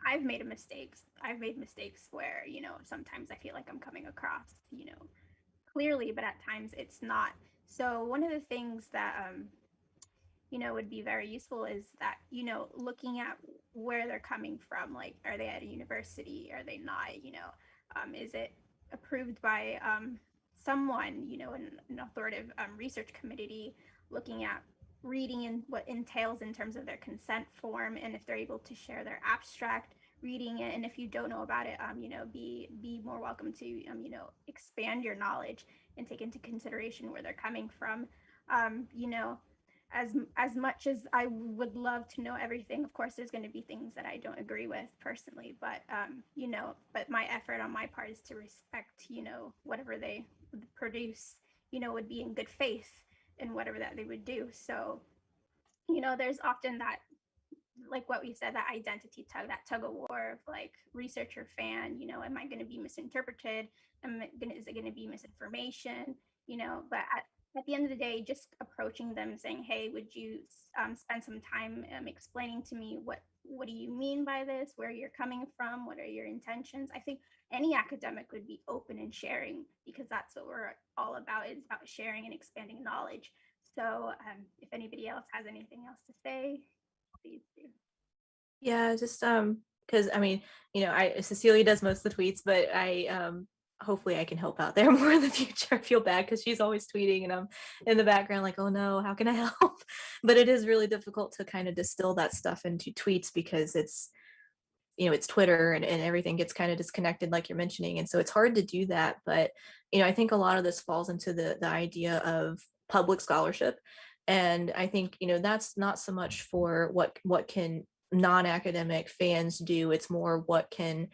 I've made mistakes. I've made mistakes where, sometimes I feel like I'm coming across, clearly, but at times it's not. So one of the things that would be very useful is that, looking at where they're coming from. Like, are they at a university? Are they not? Is it approved by someone, an authoritative research committee, looking at reading and what entails in terms of their consent form, and if they're able to share their abstract, reading it. And if you don't know about it, be more welcome to, expand your knowledge and take into consideration where they're coming from. You know, as much as I would love to know everything, of course, there's going to be things that I don't agree with personally, but but my effort on my part is to respect, whatever they would produce, would be in good faith in whatever that they would do. So, there's often that, like what we said, that identity tug, that tug of war of like researcher fan, am I going to be misinterpreted? Is it going to be misinformation? But at the end of the day, just approaching them saying, hey, would you spend some time explaining to me what do you mean by this, where you're coming from, what are your intentions? I think any academic would be open and sharing, because that's what we're all about, is about sharing and expanding knowledge. So if anybody else has anything else to say, please do. Yeah, just because I mean, Cecilia does most of the tweets, but I hopefully I can help out there more in the future. I feel bad because she's always tweeting and I'm in the background like, oh no, how can I help? But it is really difficult to kind of distill that stuff into tweets because it's Twitter and everything gets kind of disconnected like you're mentioning. And so it's hard to do that. But, I think a lot of this falls into the idea of public scholarship. And I think, that's not so much for what can non-academic fans do. It's more what can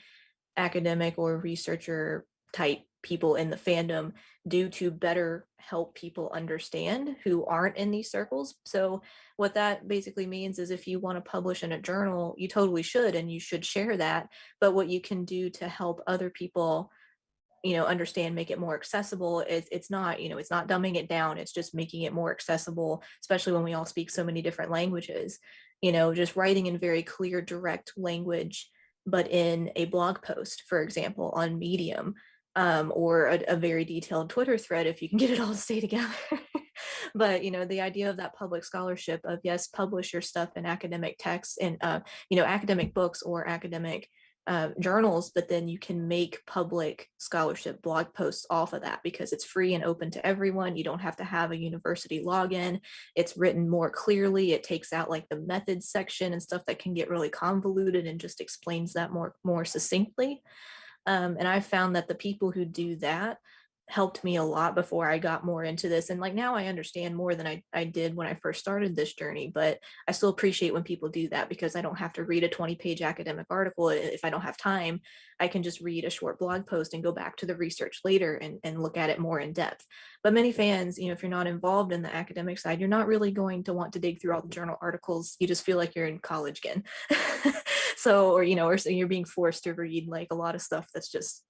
academic or researcher type people in the fandom do to better help people understand who aren't in these circles. So what that basically means is if you want to publish in a journal, you totally should, and you should share that. But what you can do to help other people understand, make it more accessible, it's not it's not dumbing it down, it's just making it more accessible, especially when we all speak so many different languages. Just writing in very clear, direct language, but in a blog post, for example, on Medium, or a very detailed Twitter thread if you can get it all to stay together. But the idea of that public scholarship of, yes, publish your stuff in academic texts and academic books or academic journals, but then you can make public scholarship blog posts off of that because it's free and open to everyone. You don't have to have a university login. It's written more clearly. It takes out like the methods section and stuff that can get really convoluted and just explains that more succinctly. And I found that the people who do that helped me a lot before I got more into this. And like now I understand more than I did when I first started this journey, but I still appreciate when people do that because I don't have to read a 20-page academic article. If I don't have time, I can just read a short blog post and go back to the research later and look at it more in depth. But many fans, if you're not involved in the academic side, you're not really going to want to dig through all the journal articles. You just feel like you're in college again. So, or so you're being forced to read like a lot of stuff that's just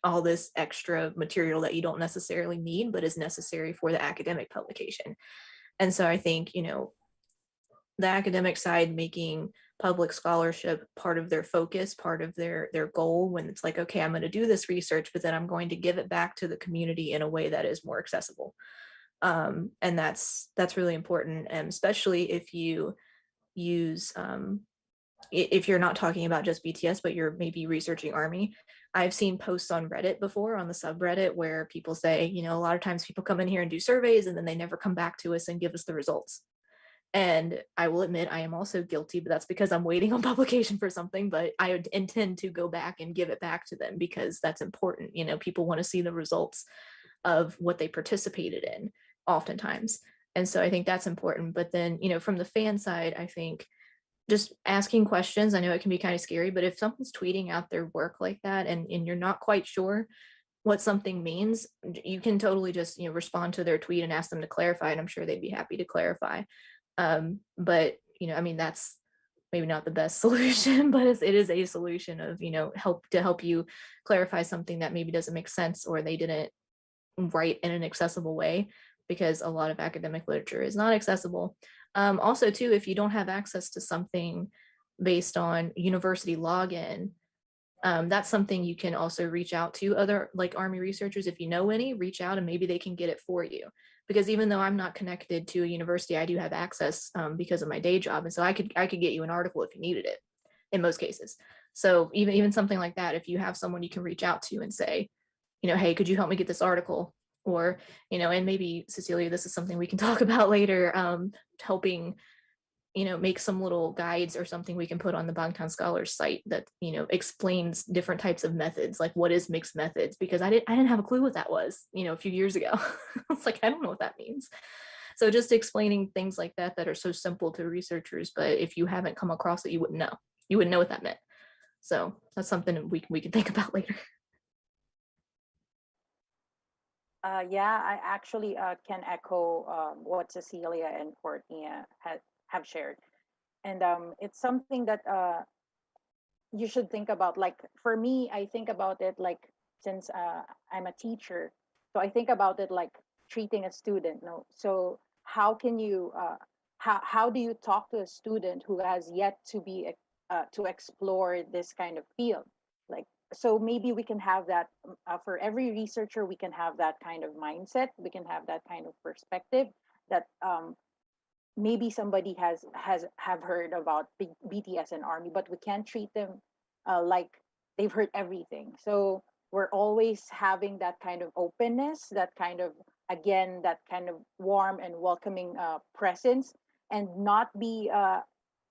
all this extra material that you don't necessarily need, but is necessary for the academic publication. And so I think, the academic side making public scholarship part of their focus, part of their goal, when it's like, okay, I'm going to do this research, but then I'm going to give it back to the community in a way that is more accessible. And that's really important, and especially if you use if you're not talking about just BTS, but you're maybe researching Army. I've seen posts on Reddit before, on the subreddit, where people say, a lot of times people come in here and do surveys and then they never come back to us and give us the results. And I will admit I am also guilty, but that's because I'm waiting on publication for something, but I intend to go back and give it back to them because that's important. People want to see the results of what they participated in oftentimes. And so I think that's important. But then, from the fan side, I think just asking questions. I know it can be kind of scary, but if someone's tweeting out their work like that and you're not quite sure what something means, you can totally just respond to their tweet and ask them to clarify, and I'm sure they'd be happy to clarify. But that's maybe not the best solution, but it is a solution of help you clarify something that maybe doesn't make sense or they didn't write in an accessible way, because a lot of academic literature is not accessible. Also too, if you don't have access to something based on university login, that's something you can also reach out to other like Army researchers. If you know any, reach out and maybe they can get it for you. Because even though I'm not connected to a university, I do have access because of my day job. And so I could get you an article if you needed it in most cases. So even something like that, if you have someone you can reach out to and say, hey, could you help me get this article? Or, and maybe Cecilia, this is something we can talk about later, helping make some little guides or something we can put on the Bangtan Scholars site that explains different types of methods, like what is mixed methods, because I didn't have a clue what that was a few years ago. It's like, I don't know what that means. So just explaining things like that are so simple to researchers, but if you haven't come across it, you wouldn't know what that meant. So that's something we can think about later. Yeah, I actually can echo what Cecilia and Courtney have shared. And it's something that you should think about. Like for me, I think about it like, since I'm a teacher, so I think about it like treating a student. No, so how can you how do you talk to a student who has yet to be to explore this kind of field? Like, so maybe we can have that for every researcher. We can have that kind of mindset. We can have that kind of perspective that maybe somebody have heard about BTS and Army, but we can't treat them like they've heard everything. So we're always having that kind of openness, that kind of, again, that kind of warm and welcoming presence, and not be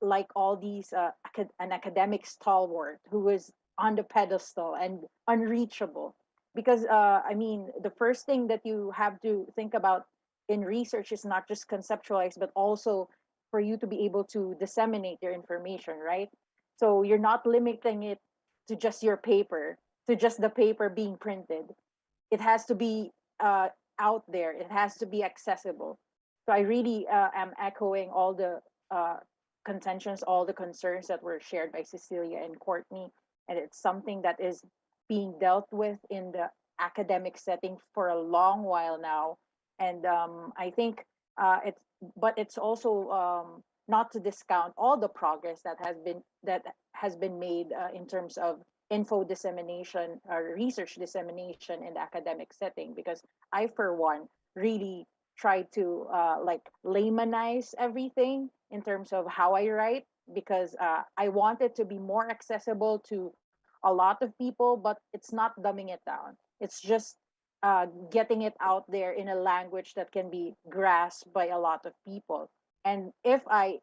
like all these an academic stalwart who is on the pedestal and unreachable. Because I mean, the first thing that you have to think about in research is not just conceptualize, but also for you to be able to disseminate your information, right? So you're not limiting it to just your paper, to just the paper being printed. It has to be out there. It has to be accessible. So I really am echoing all the contentions, all the concerns that were shared by Cecilia and Courtney, and it's something that is being dealt with in the academic setting for a long while now. And I think it's, but it's also not to discount all the progress that has been made in terms of info dissemination or research dissemination in the academic setting, because I, for one, really try to like laymanize everything in terms of how I write, because I want it to be more accessible to a lot of people, but it's not dumbing it down. It's just getting it out there in a language that can be grasped by a lot of people. And if I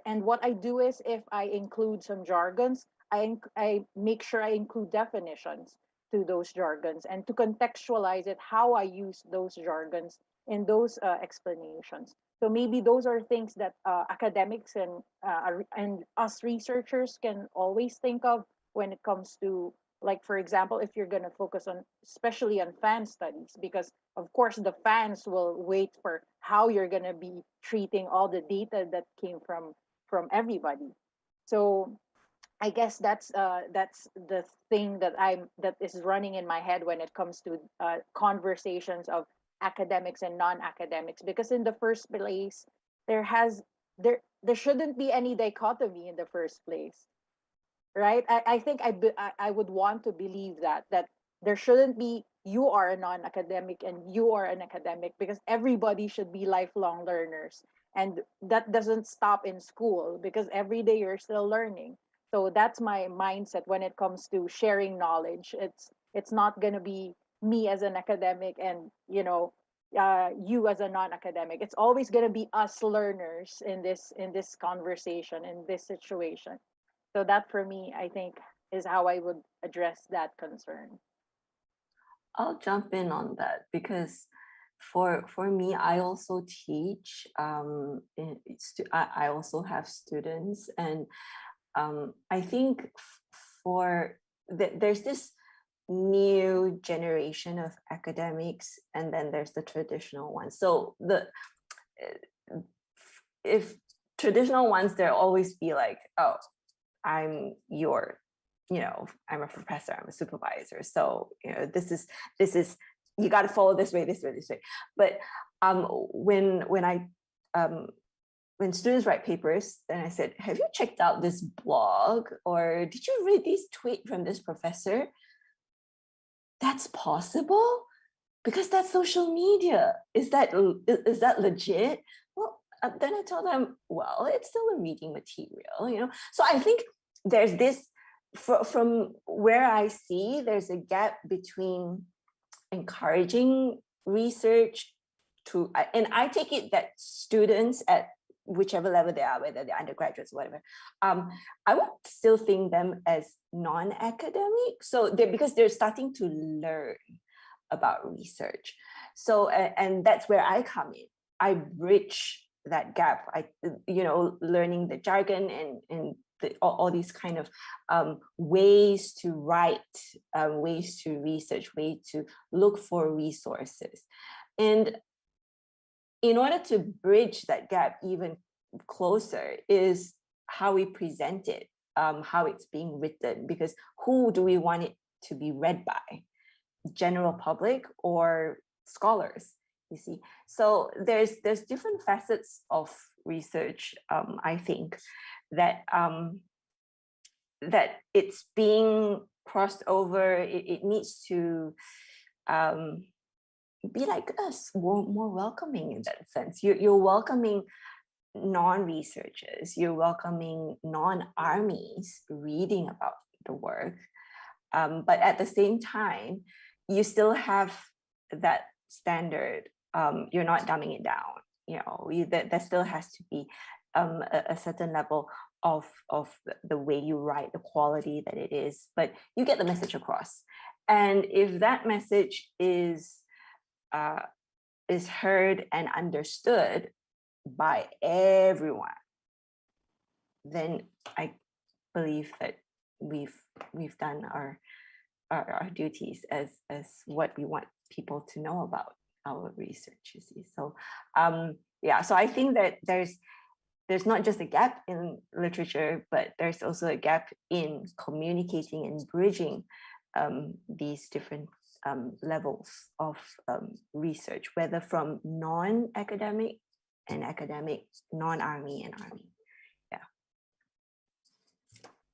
and what I do is, if I include some jargons, I make sure I include definitions to those jargons, and to contextualize it how I use those jargons in those explanations. So maybe those are things that academics and us researchers can always think of when it comes to, like, for example, if you're going to focus on, especially on fan studies, because of course the fans will wait for how you're going to be treating all the data that came from everybody. So I guess that's the thing that is running in my head when it comes to conversations of academics and non-academics, because in the first place there has there shouldn't be any dichotomy in the first place, right? I think I would want to believe that there shouldn't be, you are a non-academic and you are an academic, because everybody should be lifelong learners, and that doesn't stop in school, because every day you're still learning. So that's my mindset when it comes to sharing knowledge. It's not going to be me as an academic and you as a non-academic. It's always going to be us learners in this conversation, in this situation. So that, for me, I think, is how I would address that concern. I'll jump in on that, because for me, I also teach. I also have students, and I think there's this new generation of academics, and then there's the traditional ones. So if traditional ones, there'll always be like, oh, I'm I'm a professor, I'm a supervisor. So, this is, you got to follow this way. But when I when students write papers, then I said, have you checked out this blog, or did you read this tweet from this professor? That's possible because that's social media. Is that legit? Well, then I tell them, well, it's still a reading material, you know. So I think there's this from where I see there's a gap between encouraging research to, and I take it that students at whichever level they are, whether they're undergraduates, whatever, I would still think them as non-academic. So because they're starting to learn about research. So, and that's where I come in. I bridge that gap. Learning the jargon and all these kind of ways to write, ways to research, ways to look for resources. And in order to bridge that gap even closer is how we present it, how it's being written, because who do we want it to be read by? General public or scholars, you see. So there's different facets of research, I think, that that it's being crossed over. It needs to be like us, more welcoming in that sense. You're welcoming non-researchers, you're welcoming non-armies reading about the work, but at the same time, you still have that standard. You're not dumbing it down. You know, there still has to be a certain level of the way you write, the quality that it is, but you get the message across. And if that message is heard and understood by everyone, then I believe that we've done our duties as what we want people to know about our research, you see. So so I think that there's not just a gap in literature, but there's also a gap in communicating and bridging these different levels of research, whether from non-academic and academic, non-army and army.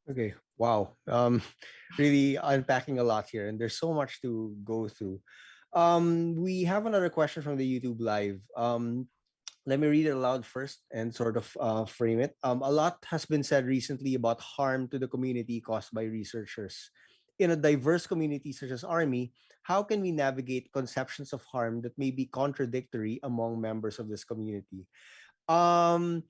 Okay. Wow. Really unpacking a lot here, and there's so much to go through. We have another question from the YouTube live. Let me read it aloud first and sort of frame it. A lot has been said recently about harm to the community caused by researchers. In a diverse community such as Army, how can we navigate conceptions of harm that may be contradictory among members of this community? Um,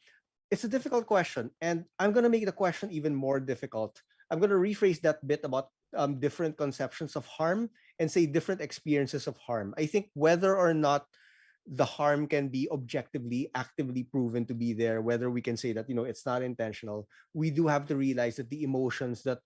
it's a difficult question, and I'm going to make the question even more difficult. I'm going to rephrase that bit about different conceptions of harm and say different experiences of harm. I think whether or not the harm can be objectively actively proven to be there, whether we can say that it's not intentional, we do have to realize that the emotions that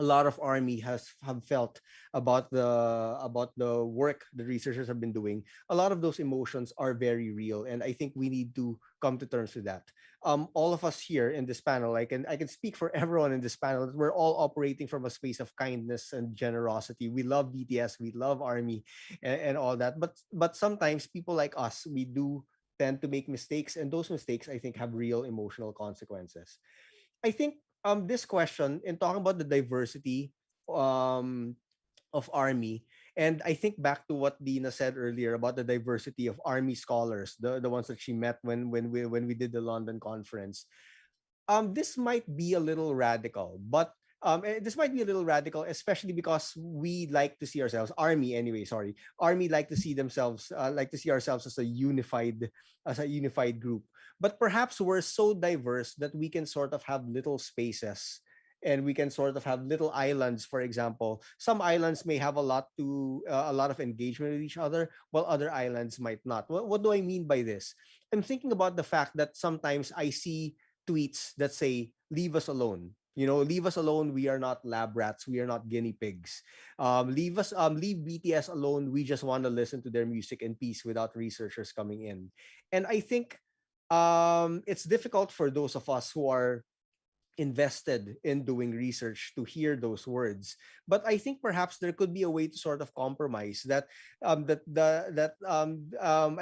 a lot of army have felt about the work the researchers have been doing, a lot of those emotions are very real, and I think we need to come to terms with that. All of us here in this panel, I can speak for everyone in this panel, that we're all operating from a space of kindness and generosity. We love BTS, we love army, and all that, but sometimes people like us, we do tend to make mistakes, and those mistakes, I think, have real emotional consequences. I think this question, in talking about the diversity um of army, and I think back to what Dina said earlier about the diversity of army scholars, the ones that she met when we did the London conference. This might be a little radical, but this might be a little radical, especially because we like to see ourselves, army anyway, sorry, army like to see themselves, like to see ourselves as a unified group. But perhaps we're so diverse that we can sort of have little spaces, and we can sort of have little islands. For example, some islands may have a lot of engagement with each other, while other islands might not. What do I mean by this? I'm thinking about the fact that sometimes I see tweets that say, leave us alone. Leave us alone. We are not lab rats. We are not guinea pigs. Leave BTS alone. We just want to listen to their music in peace without researchers coming in. And I think it's difficult for those of us who are invested in doing research to hear those words. But I think perhaps there could be a way to sort of compromise that I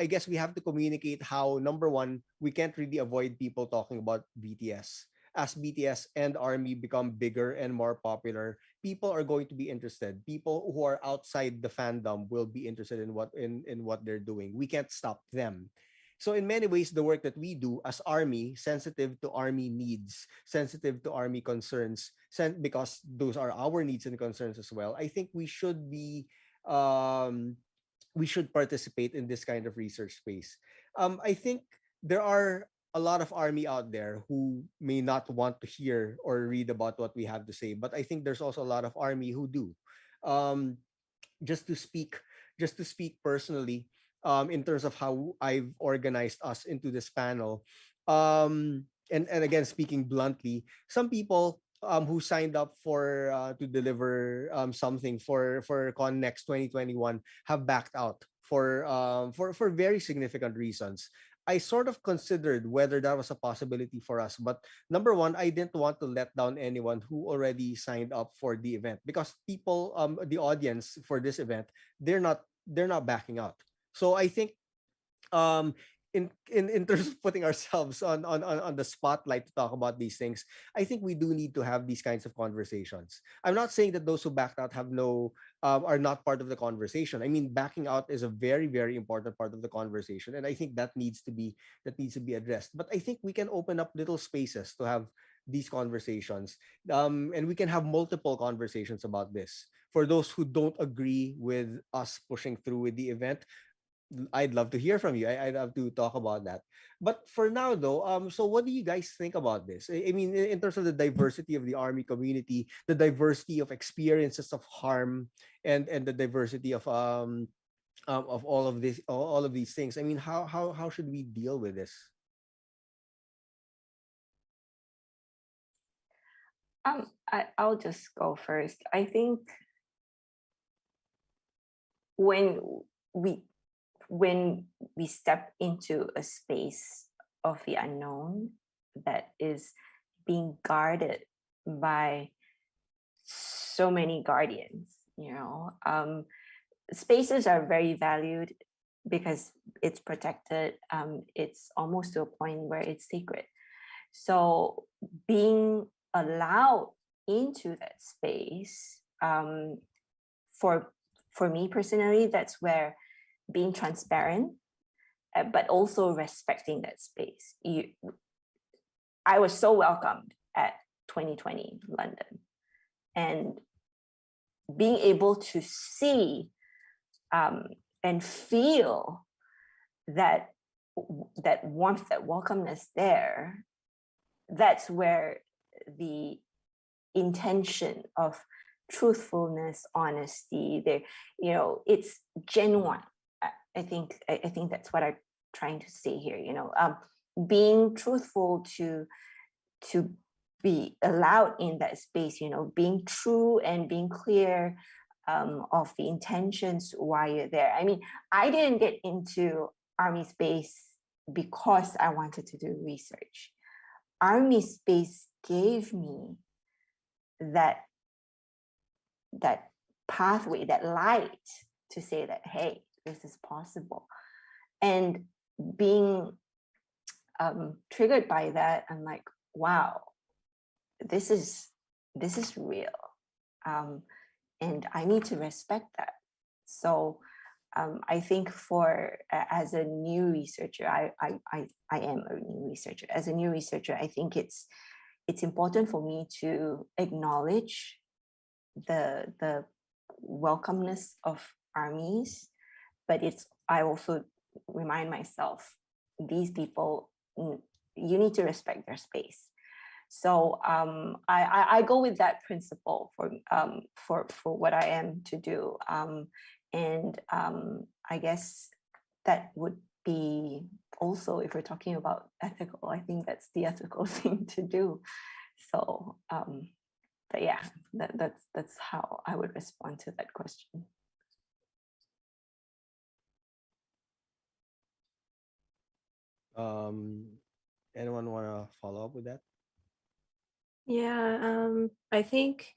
guess we have to communicate how, number one, we can't really avoid people talking about BTS. As BTS and Army become bigger and more popular, people are going to be interested. People who are outside the fandom will be interested in what they're doing. We can't stop them. So in many ways, the work that we do as Army, sensitive to Army needs, sensitive to Army concerns, because those are our needs and concerns as well. I think um, we should participate in this kind of research space. I think there are a lot of Army out there who may not want to hear or read about what we have to say, but I think there's also a lot of Army who do. Um, just to speak just to speak personally, in terms of how I've organized us into this panel, and again, speaking bluntly, some people who signed up for to deliver something for Con Next 2021 have backed out for very significant reasons. I sort of considered whether that was a possibility for us, but number one, I didn't want to let down anyone who already signed up for the event, because people, the audience for this event, they're not backing out. So I think, um in terms of putting ourselves on the spotlight to talk about these things, I think we do need to have these kinds of conversations. I'm not saying that those who backed out have no are not part of the conversation. I mean, backing out is a very, very important part of the conversation, and I think that needs to be addressed. But I think we can open up little spaces to have these conversations, and we can have multiple conversations about this. For those who don't agree with us pushing through with the event, I'd love to hear from you. I'd love to talk about that. But for now, though, so what do you guys think about this? I mean, in terms of the diversity of the Army community, the diversity of experiences of harm, and the diversity of all of these things. I mean, how should we deal with this? I'll just go first. I think when we when we step into a space of the unknown that is being guarded by so many guardians, spaces are very valued because it's protected. It's almost to a point where it's sacred. So being allowed into that space, for me personally, that's where being transparent, but also respecting that space. I was so welcomed at 2020 London, and being able to see and feel that warmth, that welcomeness there, that's where the intention of truthfulness, honesty, there, it's genuine. I think that's what I'm trying to say here. Being truthful to be allowed in that space. Being true and being clear of the intentions why you're there. I mean, I didn't get into Army space because I wanted to do research. Army space gave me that pathway, that light to say that, hey, this is possible. And being triggered by that, I'm like, wow, this is real, and I need to respect that. So I think as a new researcher, I am a new researcher. As a new researcher, I think it's important for me to acknowledge the welcomeness of armies, but I also remind myself, these people, you need to respect their space. So I go with that principle for what I am to do, and I guess that would be also, if we're talking about ethical, I think that's the ethical thing to do. So, but yeah, that's how I would respond to that question. Um, Anyone want to follow up with that? Yeah, I think,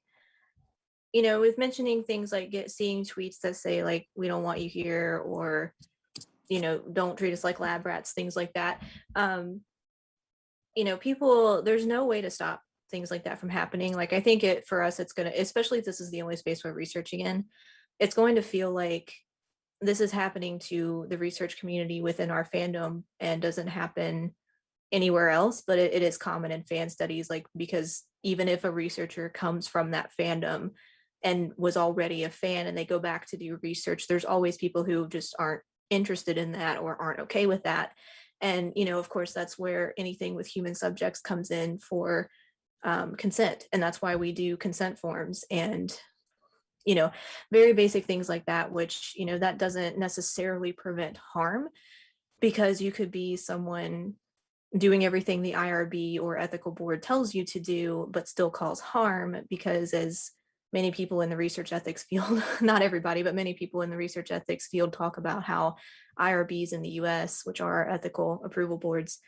you know, with mentioning things like seeing tweets that say like we don't want you here, or you know, don't treat us like lab rats, things like that. Um, you know, people, there's no way to stop things like that from happening. Like I think it for us, it's gonna, especially if this is the only space we're researching in, it's going to feel like this is happening to the research community within our fandom and doesn't happen anywhere else, but it is common in fan studies, like because even if a researcher comes from that fandom and was already a fan and they go back to do research, there's always people who just aren't interested in that or aren't okay with that. And you know, of course, that's where anything with human subjects comes in for consent, and that's why we do consent forms and you know, very basic things like that, which you know, that doesn't necessarily prevent harm, because you could be someone doing everything the IRB or ethical board tells you to do, but still cause harm, because as many people in the research ethics field, not everybody, but many people in the research ethics field talk about how IRBs in the US, which are ethical approval boards,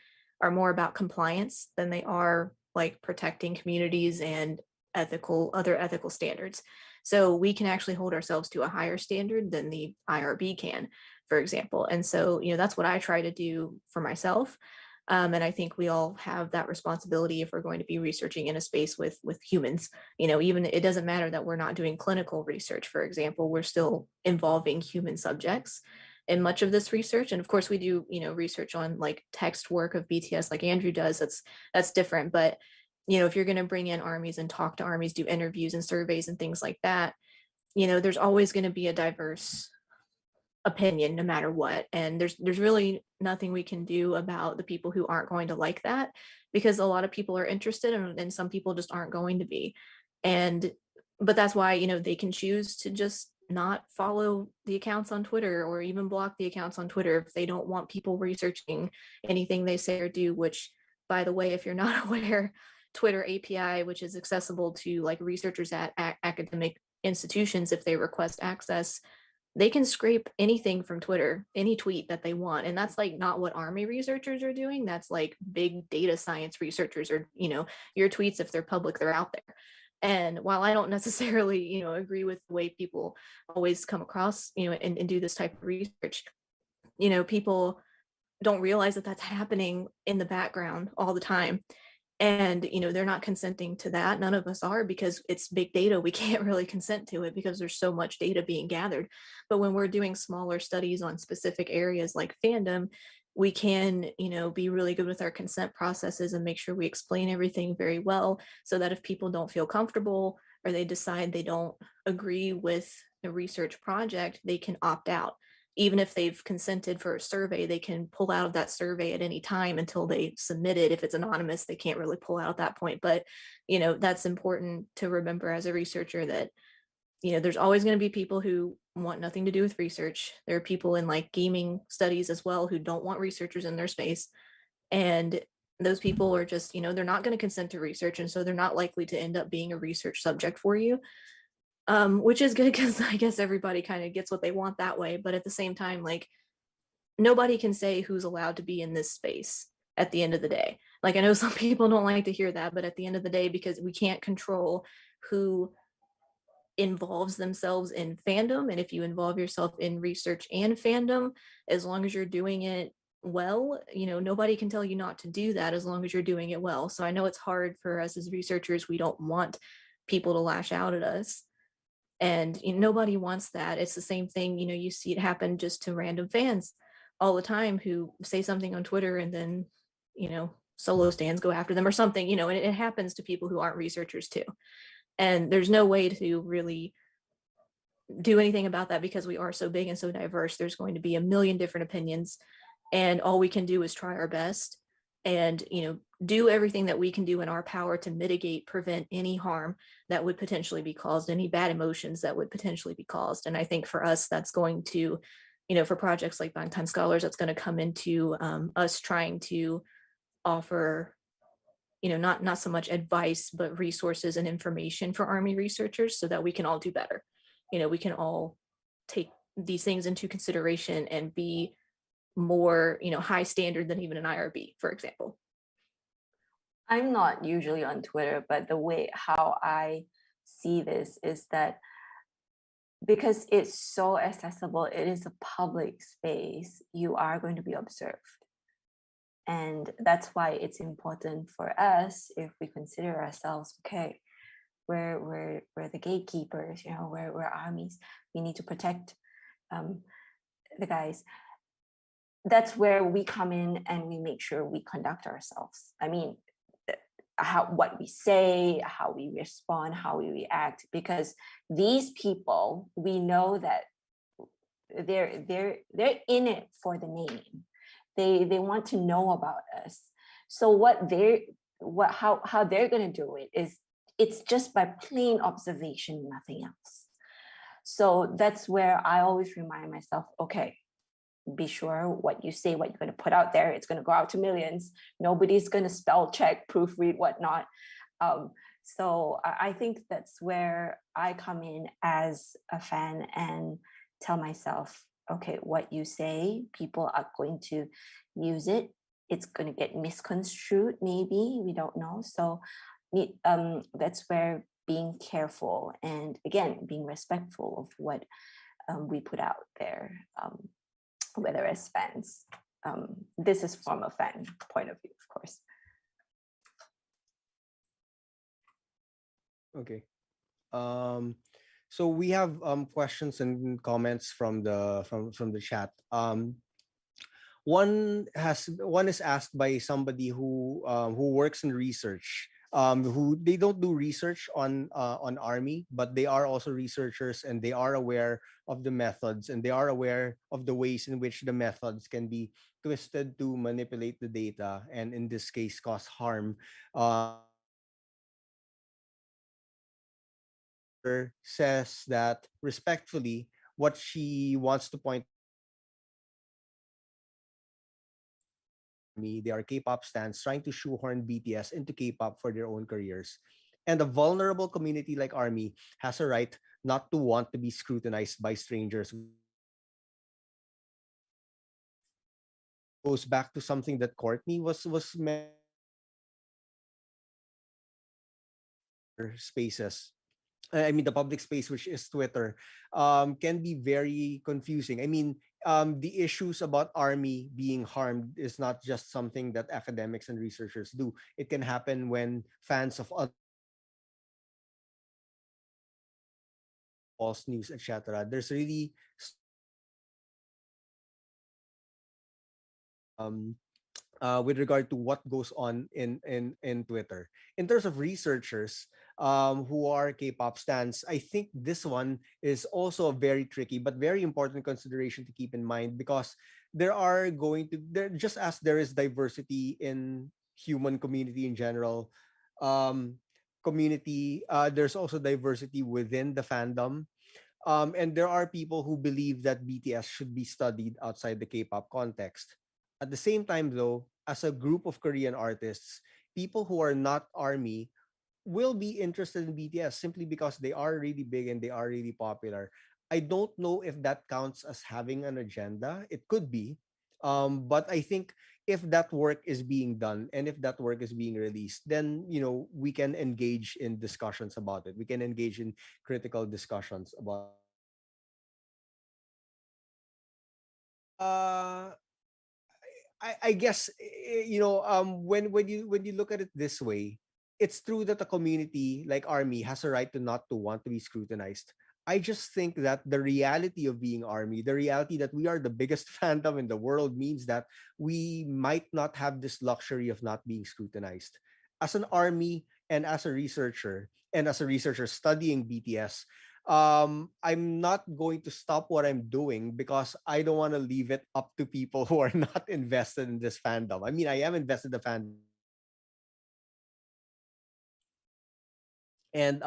are more about compliance than they are like protecting communities and other ethical standards. So we can actually hold ourselves to a higher standard than the IRB can, for example. And so, you know, that's what I try to do for myself. And I think we all have that responsibility if we're going to be researching in a space with humans. You know, even it doesn't matter that we're not doing clinical research, for example, we're still involving human subjects in much of this research. And of course, we do, you know, research on like text work of BTS, like Andrew does. That's different. But you know, if you're going to bring in armies and talk to armies, do interviews and surveys and things like that, you know, there's always going to be a diverse opinion no matter what, and there's really nothing we can do about the people who aren't going to like that, because a lot of people are interested and some people just aren't going to be. And but that's why, you know, they can choose to just not follow the accounts on Twitter or even block the accounts on Twitter if they don't want people researching anything they say or do, which by the way, if you're not aware, Twitter API, which is accessible to like researchers at academic institutions, if they request access, they can scrape anything from Twitter, any tweet that they want. And that's like not what army researchers are doing. That's like big data science researchers, or, you know, your tweets, if they're public, they're out there. And while I don't necessarily, you know, agree with the way people always come across, you know, and do this type of research, you know, people don't realize that that's happening in the background all the time. And you know, they're not consenting to that, none of us are, because it's big data, we can't really consent to it because there's so much data being gathered. But when we're doing smaller studies on specific areas like fandom, we can, you know, be really good with our consent processes and make sure we explain everything very well, so that if people don't feel comfortable or they decide they don't agree with the research project, they can opt out. Even if they've consented for a survey, they can pull out of that survey at any time until they submit it. If it's anonymous, they can't really pull out at that point. But, you know, that's important to remember as a researcher, that, you know, there's always going to be people who want nothing to do with research. There are people in like gaming studies as well who don't want researchers in their space. And those people are just, you know, they're not going to consent to research. And so they're not likely to end up being a research subject for you, which is good because I guess everybody kind of gets what they want that way. But at the same time, like nobody can say who's allowed to be in this space at the end of the day. Like I know some people don't like to hear that, but at the end of the day, because we can't control who involves themselves in fandom, and if you involve yourself in research and fandom, as long as you're doing it well, you know, nobody can tell you not to do that as long as you're doing it well. So I know it's hard for us as researchers, we don't want people to lash out at us, and you know, nobody wants that. It's the same thing, you know, you see it happen just to random fans all the time who say something on Twitter and then, you know, solo stands go after them or something, you know, and it happens to people who aren't researchers too. And there's no way to really do anything about that because we are so big and so diverse. There's going to be a million different opinions, and all we can do is try our best and, you know, do everything that we can do in our power to mitigate, prevent any harm that would potentially be caused, any bad emotions that would potentially be caused. And I think for us, that's going to, you know, for projects like Bangtan Scholars, that's going to come into us trying to offer, you know, not so much advice, but resources and information for Army researchers so that we can all do better. You know, we can all take these things into consideration and be more, you know, high standard than even an IRB, for example. I'm not usually on Twitter, but the way how I see this is that because it's so accessible, it is a public space, you are going to be observed. And that's why it's important for us, if we consider ourselves, okay, we're the gatekeepers, you know, we're armies, we need to protect um, the guys. That's where we come in and we make sure we conduct ourselves. I mean, how what we say, how we respond, how we react, because these people, we know that they're in it for the name. They want to know about us. So how they're going to do it is, it's just by plain observation, nothing else. So that's where I always remind myself, okay, be sure what you say, what you're going to put out there, it's going to go out to millions. Nobody's going to spell check, proofread, whatnot. So I think that's where I come in as a fan and tell myself, okay, what you say, people are going to use it. It's going to get misconstrued, maybe, we don't know. So that's where being careful and, again, being respectful of what we put out there, whether as fans. This is from a fan point of view, of course. Okay. Um, so we have questions and comments from the chat. One is asked by somebody who works in research. Who they don't do research on army, but they are also researchers, and they are aware of the methods, and they are aware of the ways in which the methods can be twisted to manipulate the data, and in this case cause harm. Says that respectfully, what she wants to point me, they are K-pop stans trying to shoehorn BTS into K-pop for their own careers. And a vulnerable community like ARMY has a right not to want to be scrutinized by strangers. Goes back to something that Courtney was spaces. I mean, the public space, which is Twitter, can be very confusing. I mean, the issues about army being harmed is not just something that academics and researchers do. It can happen when fans of other false news, etc. There's really um, with regard to what goes on in Twitter. In terms of researchers who are K-pop stans, I think this one is also a very tricky but very important consideration to keep in mind, because there, just as there is diversity in human community in general, um, there's also diversity within the fandom. And there are people who believe that BTS should be studied outside the K-pop context. At the same time, though, as a group of Korean artists, people who are not ARMY will be interested in BTS simply because they are really big and they are really popular. I don't know if that counts as having an agenda. It could be. But I think if that work is being done and if that work is being released, then we can engage in discussions about it. We can engage in critical discussions about. Uh, I guess when you look at it this way, it's true that a community like Army has a right to not to want to be scrutinized. I just think that the reality of being Army, the reality that we are the biggest fandom in the world, means that we might not have this luxury of not being scrutinized. As an Army and as a researcher studying BTS, I'm not going to stop what I'm doing because I don't want to leave it up to people who are not invested in this fandom. I mean, I am invested in the fandom. And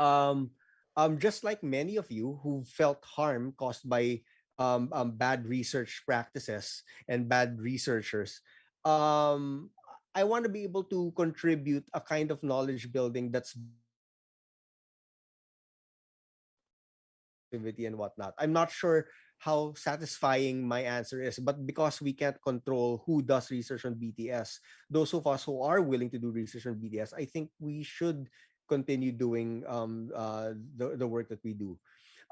just like many of you who felt harm caused by bad research practices and bad researchers, um, I want to be able to contribute a kind of knowledge building that's activity and whatnot. I'm not sure how satisfying my answer is. But because we can't control who does research on BTS, those of us who are willing to do research on BTS, I think we should continue doing the work that we do.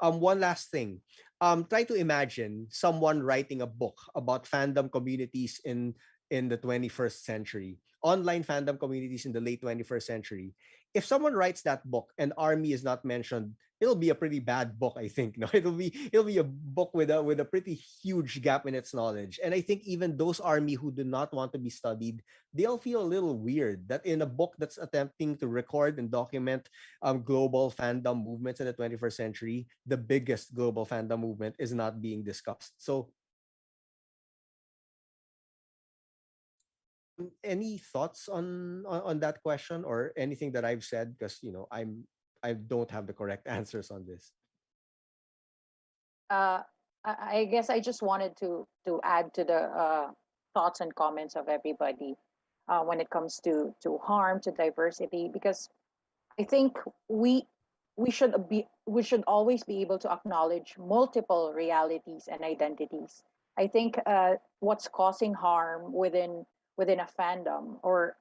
One last thing. Try to imagine someone writing a book about fandom communities in the 21st century, online fandom communities in the late 21st century. If someone writes that book and army is not mentioned, it'll be a pretty bad book, I think. No, it'll be a book with a pretty huge gap in its knowledge. And I think even those army who do not want to be studied, they'll feel a little weird that in a book that's attempting to record and document global fandom movements in the 21st century, the biggest global fandom movement is not being discussed. So any thoughts on that question or anything that I've said? Because I don't have the correct answers on this. uh, I guess I just wanted to add to the thoughts and comments of everybody when it comes to harm to diversity, because I think we should always be able to acknowledge multiple realities and identities. I think what's causing harm within a fandom, or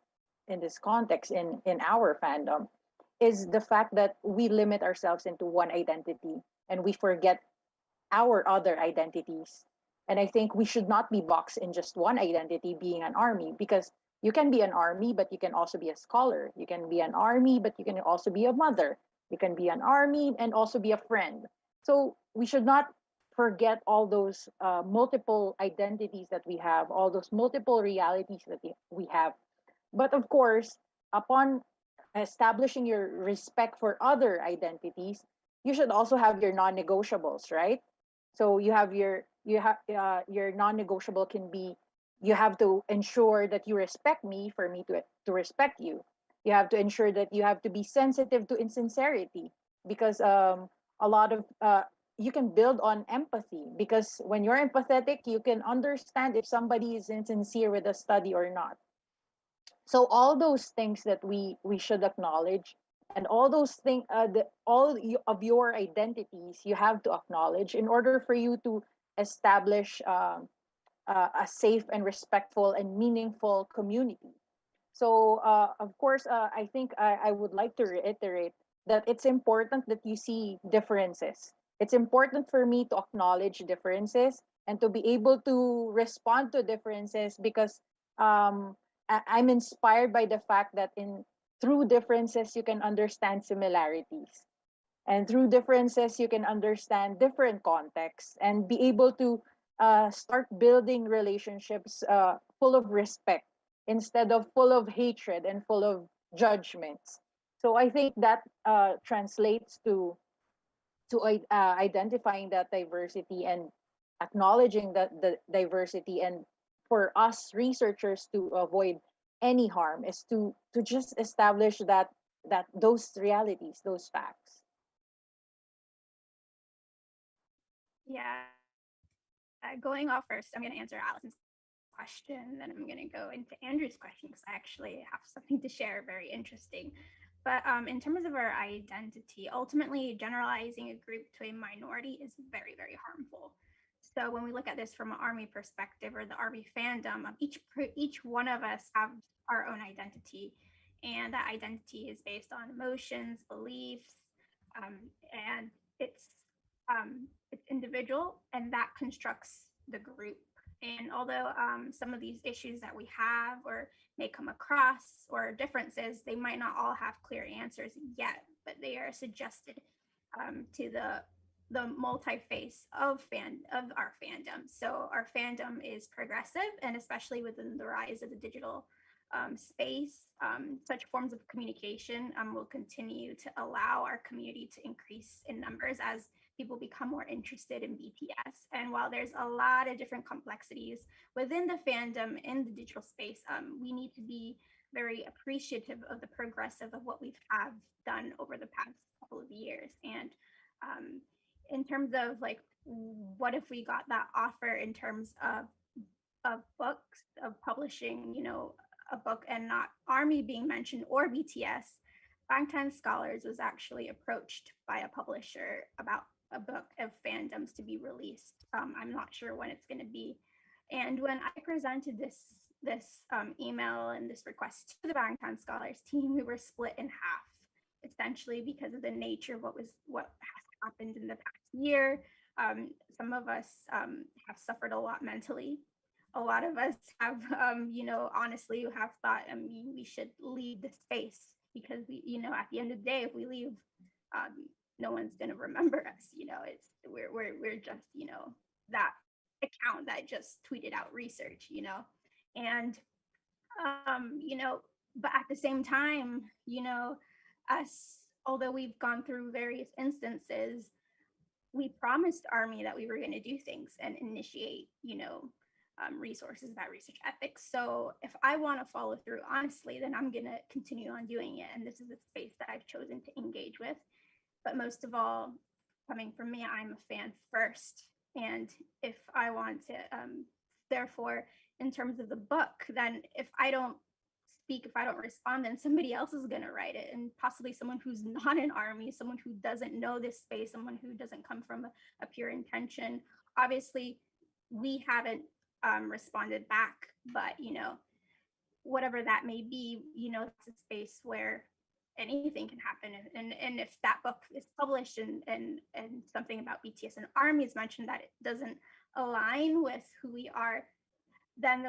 in this context in our fandom, is the fact that we limit ourselves into one identity and we forget our other identities. And I think we should not be boxed in just one identity, being an army, because you can be an army, but you can also be a scholar. You can be an army, but you can also be a mother. You can be an army and also be a friend. So we should not forget all those multiple identities that we have, all those multiple realities that we have. But of course, upon establishing your respect for other identities, you should also have your non-negotiables, right? So your non-negotiable can be, you have to ensure that you respect me for me to respect you. You have to ensure that you have to be sensitive to insincerity, because a lot of you can build on empathy, because when you're empathetic, you can understand if somebody is insincere with a study or not. So all those things that we should acknowledge, and all those things, of your identities, you have to acknowledge in order for you to establish a safe and respectful and meaningful community. So of course, I think I would like to reiterate that it's important that you see differences. It's important for me to acknowledge differences and to be able to respond to differences, because I'm inspired by the fact that in through differences you can understand similarities, and through differences you can understand different contexts and be able to start building relationships full of respect instead of full of hatred and full of judgments. So I think that translates to identifying that diversity and acknowledging that the diversity, and for us researchers to avoid any harm is to just establish that those realities, those facts. Yeah. Going off first, I'm going to answer Allison's question, then I'm going to go into Andrew's question because I actually have something to share very interesting. But in terms of our identity, ultimately generalizing a group to a minority is very, very harmful. So when we look at this from an army perspective or the army fandom, each one of us have our own identity, and that identity is based on emotions, beliefs, and it's individual, and that constructs the group. And although some of these issues that we have or may come across, or differences, they might not all have clear answers yet, but they are suggested to the multi-face of our fandom. So our fandom is progressive, and especially within the rise of the digital space, such forms of communication will continue to allow our community to increase in numbers as people become more interested in BTS. And while there's a lot of different complexities within the fandom in the digital space, we need to be very appreciative of the progressive of what we've have done over the past couple of years. And in terms of like, what if we got that offer in terms of books, of publishing, a book and not Army being mentioned or BTS, Bangtan Scholars was actually approached by a publisher about a book of fandoms to be released. I'm not sure when it's going to be. And when I presented this email and this request to the Bangtan Scholars team, we were split in half, essentially because of the nature of what has happened in the past year. Some of us have suffered a lot mentally. A lot of us have, honestly, have thought, we should leave the space because at the end of the day, if we leave, no one's going to remember us. We're just, that account that just tweeted out research, and, but at the same time, us, although we've gone through various instances, we promised Army that we were going to do things and initiate, resources about research ethics. So if I want to follow through honestly, then I'm going to continue on doing it. And this is the space that I've chosen to engage with. But most of all, coming from me, I'm a fan first. And if I want to, therefore, in terms of the book, then if I don't speak, if I don't respond, then somebody else is going to write it, and possibly someone who's not an Army, someone who doesn't know this space, someone who doesn't come from a pure intention. Obviously, we haven't responded back, but whatever that may be, it's a space where anything can happen. And if that book is published and something about BTS and Army is mentioned that it doesn't align with who we are, then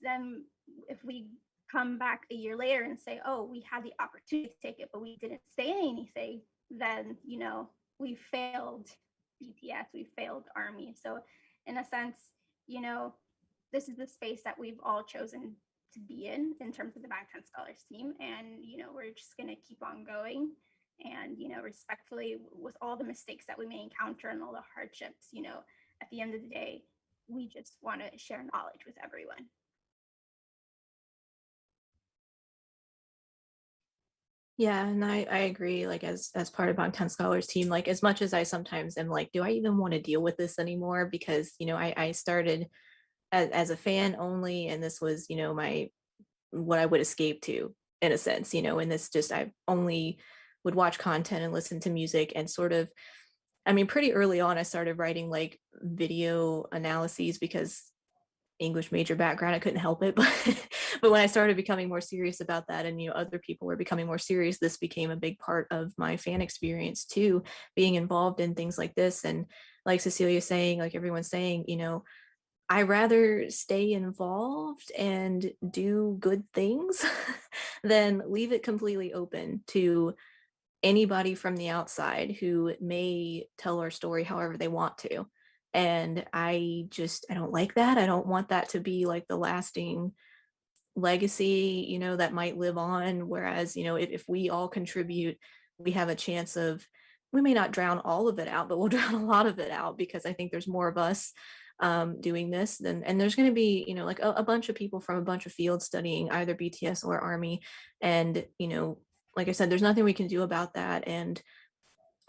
then if we come back a year later and say, oh, we had the opportunity to take it, but we didn't say anything, then, we failed BTS, we failed Army. So in a sense, this is the space that we've all chosen to be in terms of the Bangtan Scholars team. And, we're just going to keep on going. And, respectfully, with all the mistakes that we may encounter and all the hardships, at the end of the day, we just want to share knowledge with everyone. Yeah, and I agree, like as part of Bangtan Scholars team, like as much as I sometimes am like, do I even want to deal with this anymore? Because, I started as a fan only, and this was, what I would escape to in a sense, and this just, I only would watch content and listen to music and sort of, pretty early on, I started writing like video analyses because English major background, I couldn't help it. But when I started becoming more serious about that, and other people were becoming more serious, this became a big part of my fan experience too, being involved in things like this. And like Cecilia's saying, like everyone's saying, I rather stay involved and do good things than leave it completely open to anybody from the outside who may tell our story however they want to. And I don't like that. I don't want that to be like the lasting legacy, that might live on. Whereas, if we all contribute, we have a chance of, we may not drown all of it out, but we'll drown a lot of it out, because I think there's more of us doing this and there's going to be, like a bunch of people from a bunch of fields studying either BTS or Army. And, like I said, there's nothing we can do about that. And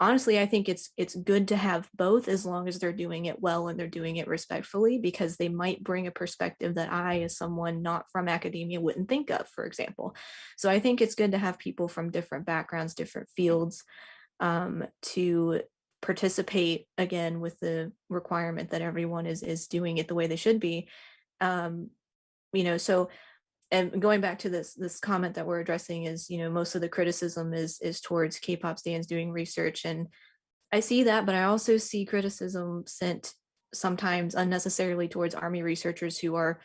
honestly, I think it's good to have both, as long as they're doing it well and they're doing it respectfully, because they might bring a perspective that I, as someone not from academia, wouldn't think of, for example. So I think it's good to have people from different backgrounds, different fields, to participate, again, with the requirement that everyone is doing it the way they should be. So, and going back to this comment that we're addressing is, most of the criticism is towards K-pop stans doing research, and I see that, but I also see criticism sent sometimes unnecessarily towards Army researchers who are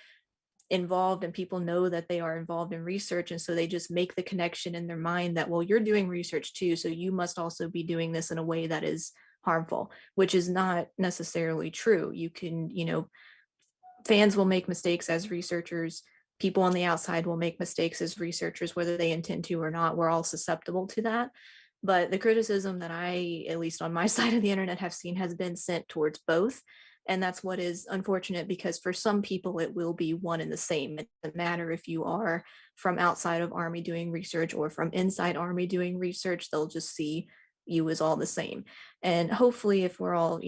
involved, and people know that they are involved in research, and so they just make the connection in their mind that, well, you're doing research too, so you must also be doing this in a way that is harmful, which is not necessarily true. You can, fans will make mistakes as researchers, people on the outside will make mistakes as researchers, whether they intend to or not. We're all susceptible to that. But the criticism that I, at least on my side of the internet, have seen has been sent towards both. And that's what is unfortunate, because for some people it will be one and the same. It doesn't matter if you are from outside of Army doing research or from inside Army doing research, they'll just see you as all the same. And hopefully, if we're all,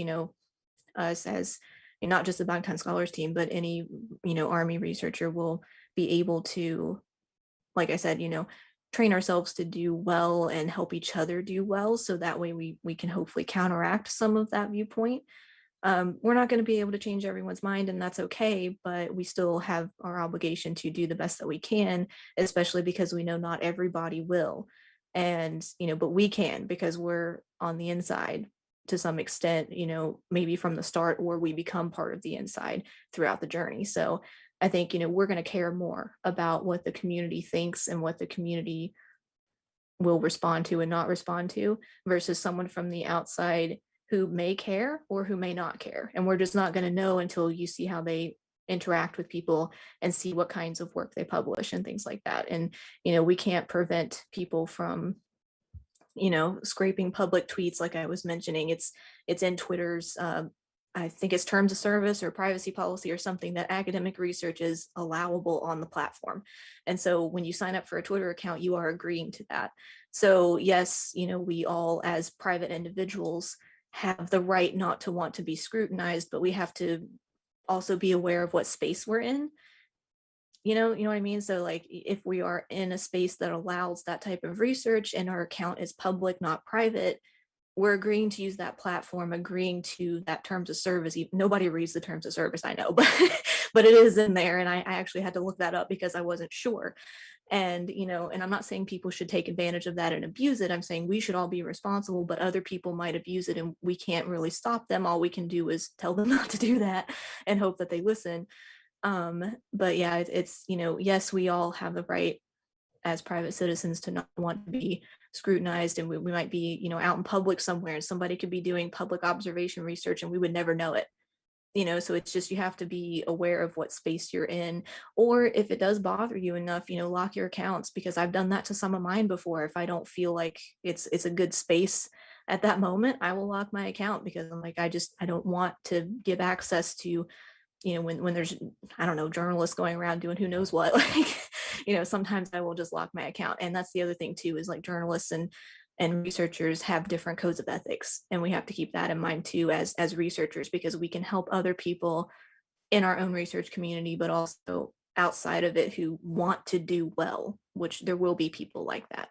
us as not just the Bangtan Scholars team, but any, Army researcher will be able to, like I said, train ourselves to do well and help each other do well, so that way we can hopefully counteract some of that viewpoint. We're not going to be able to change everyone's mind, and that's okay, but we still have our obligation to do the best that we can, especially because we know not everybody will. And, but we can, because we're on the inside to some extent, maybe from the start, or we become part of the inside throughout the journey. So I think, we're going to care more about what the community thinks and what the community will respond to and not respond to, versus someone from the outside who may care or who may not care. And we're just not going to know until you see how they interact with people and see what kinds of work they publish and things like that. And, we can't prevent people from, scraping public tweets. Like I was mentioning, it's in Twitter's, I think it's terms of service or privacy policy or something, that academic research is allowable on the platform. And so when you sign up for a Twitter account, you are agreeing to that. So yes, we all as private individuals have the right not to want to be scrutinized, but we have to also be aware of what space we're in. You know what I mean? So like, if we are in a space that allows that type of research and our account is public, not private, we're agreeing to use that platform, agreeing to that terms of service. Nobody reads the terms of service, I know, but but it is in there. And I actually had to look that up because I wasn't sure. And, and I'm not saying people should take advantage of that and abuse it. I'm saying we should all be responsible, but other people might abuse it and we can't really stop them. All we can do is tell them not to do that and hope that they listen. But yeah, it's, yes, we all have the right as private citizens to not want to be scrutinized, and we might be, out in public somewhere and somebody could be doing public observation research and we would never know it. So it's just, you have to be aware of what space you're in, or if it does bother you enough, lock your accounts, because I've done that to some of mine before. If I don't feel like it's a good space at that moment, I will lock my account, because I'm like, I don't want to give access to, when there's, I don't know, journalists going around doing who knows what, like, sometimes I will just lock my account. And that's the other thing too, is like journalists and researchers have different codes of ethics, and we have to keep that in mind too as researchers, because we can help other people in our own research community, but also outside of it, who want to do well, which there will be people like that.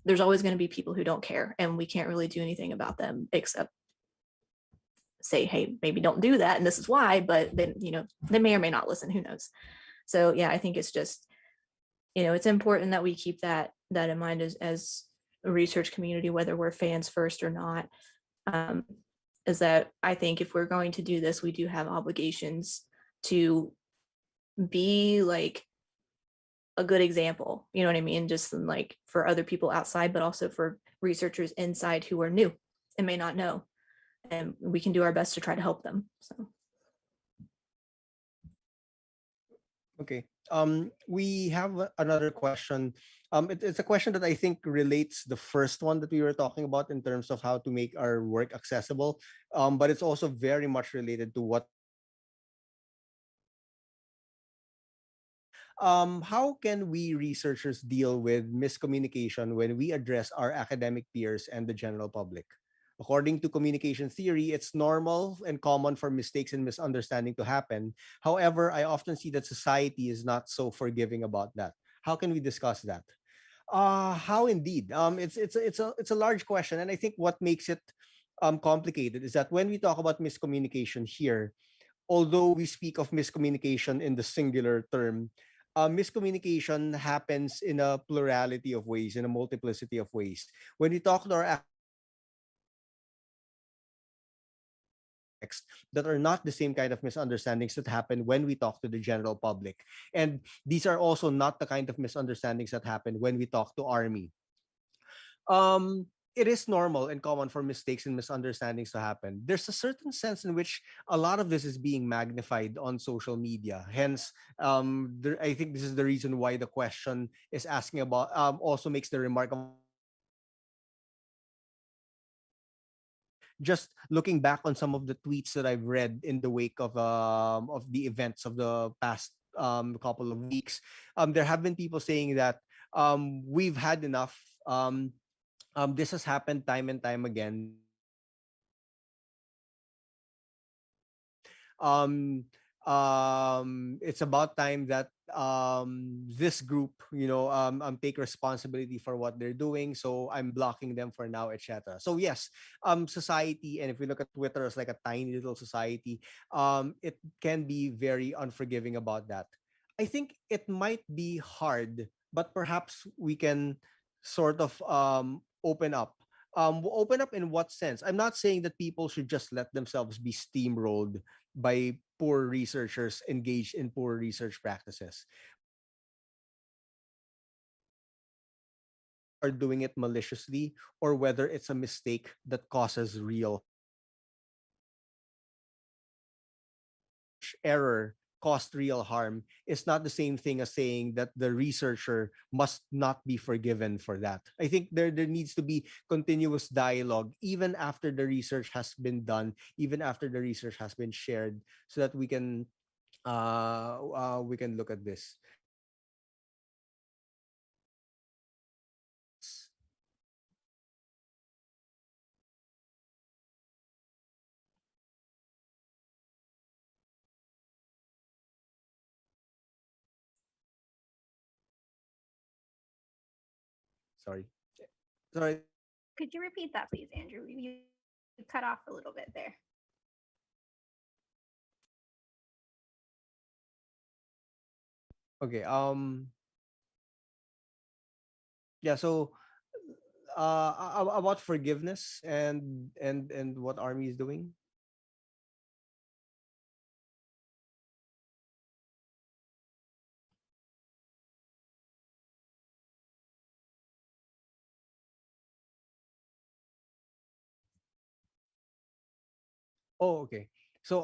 There's always going to be people who don't care, and we can't really do anything about them except say, hey, maybe don't do that, and this is why. But then, they may or may not listen, who knows. So yeah, I think it's just, it's important that we keep that in mind as a research community, whether we're fans first or not. Is that I think if we're going to do this, we do have obligations to be like a good example, you know what I mean, just like for other people outside, but also for researchers inside who are new and may not know, and we can do our best to try to help them. So Okay. We have another question. It's a question that I think relates the first one that we were talking about in terms of how to make our work accessible. But it's also very much related to what we're talking about here. How can we researchers deal with miscommunication when we address our academic peers and the general public? According to communication theory, it's normal and common for mistakes and misunderstanding to happen. However, I often see that society is not so forgiving about that. How can we discuss that? How indeed? It's a large question, and I think what makes it complicated is that when we talk about miscommunication here, although we speak of miscommunication in the singular term, miscommunication happens in a plurality of ways, in a multiplicity of ways. When we talk to our academic peers, we misunderstand things in a different context that are not the same kind of misunderstandings that happen when we talk to the general public. And these are also not the kind of misunderstandings that happen when we talk to army. It is normal and common for mistakes and misunderstandings to happen. There's a certain sense in which a lot of this is being magnified on social media. Hence, I think this is the reason why the question is asking about, also makes the remark about miscommunication. Just looking back on some of the tweets that I've read in the wake of the events of the past couple of weeks, there have been people saying that we've had enough. This has happened time and time again. Um, it's about time that this group, take responsibility for what they're doing, so I'm blocking them for now, etc. So yes, society, and if we look at Twitter as like a tiny little society, it can be very unforgiving about that. I think it might be hard, but perhaps we can sort of open up. Open up in what sense? I'm not saying that people should just let themselves be steamrolled by poor researchers engaged in poor research practices, are doing it maliciously, or whether it's a mistake that causes real error, caused real harm, is not the same thing as saying that the researcher must not be forgiven for that. I think there needs to be continuous dialogue even after the research has been done, even after the research has been shared, so that we can look at this. Sorry. Sorry. Could you repeat that, please, Andrew? You cut off a little bit there. Okay. Yeah, so about forgiveness and what army is doing. Oh, okay. So,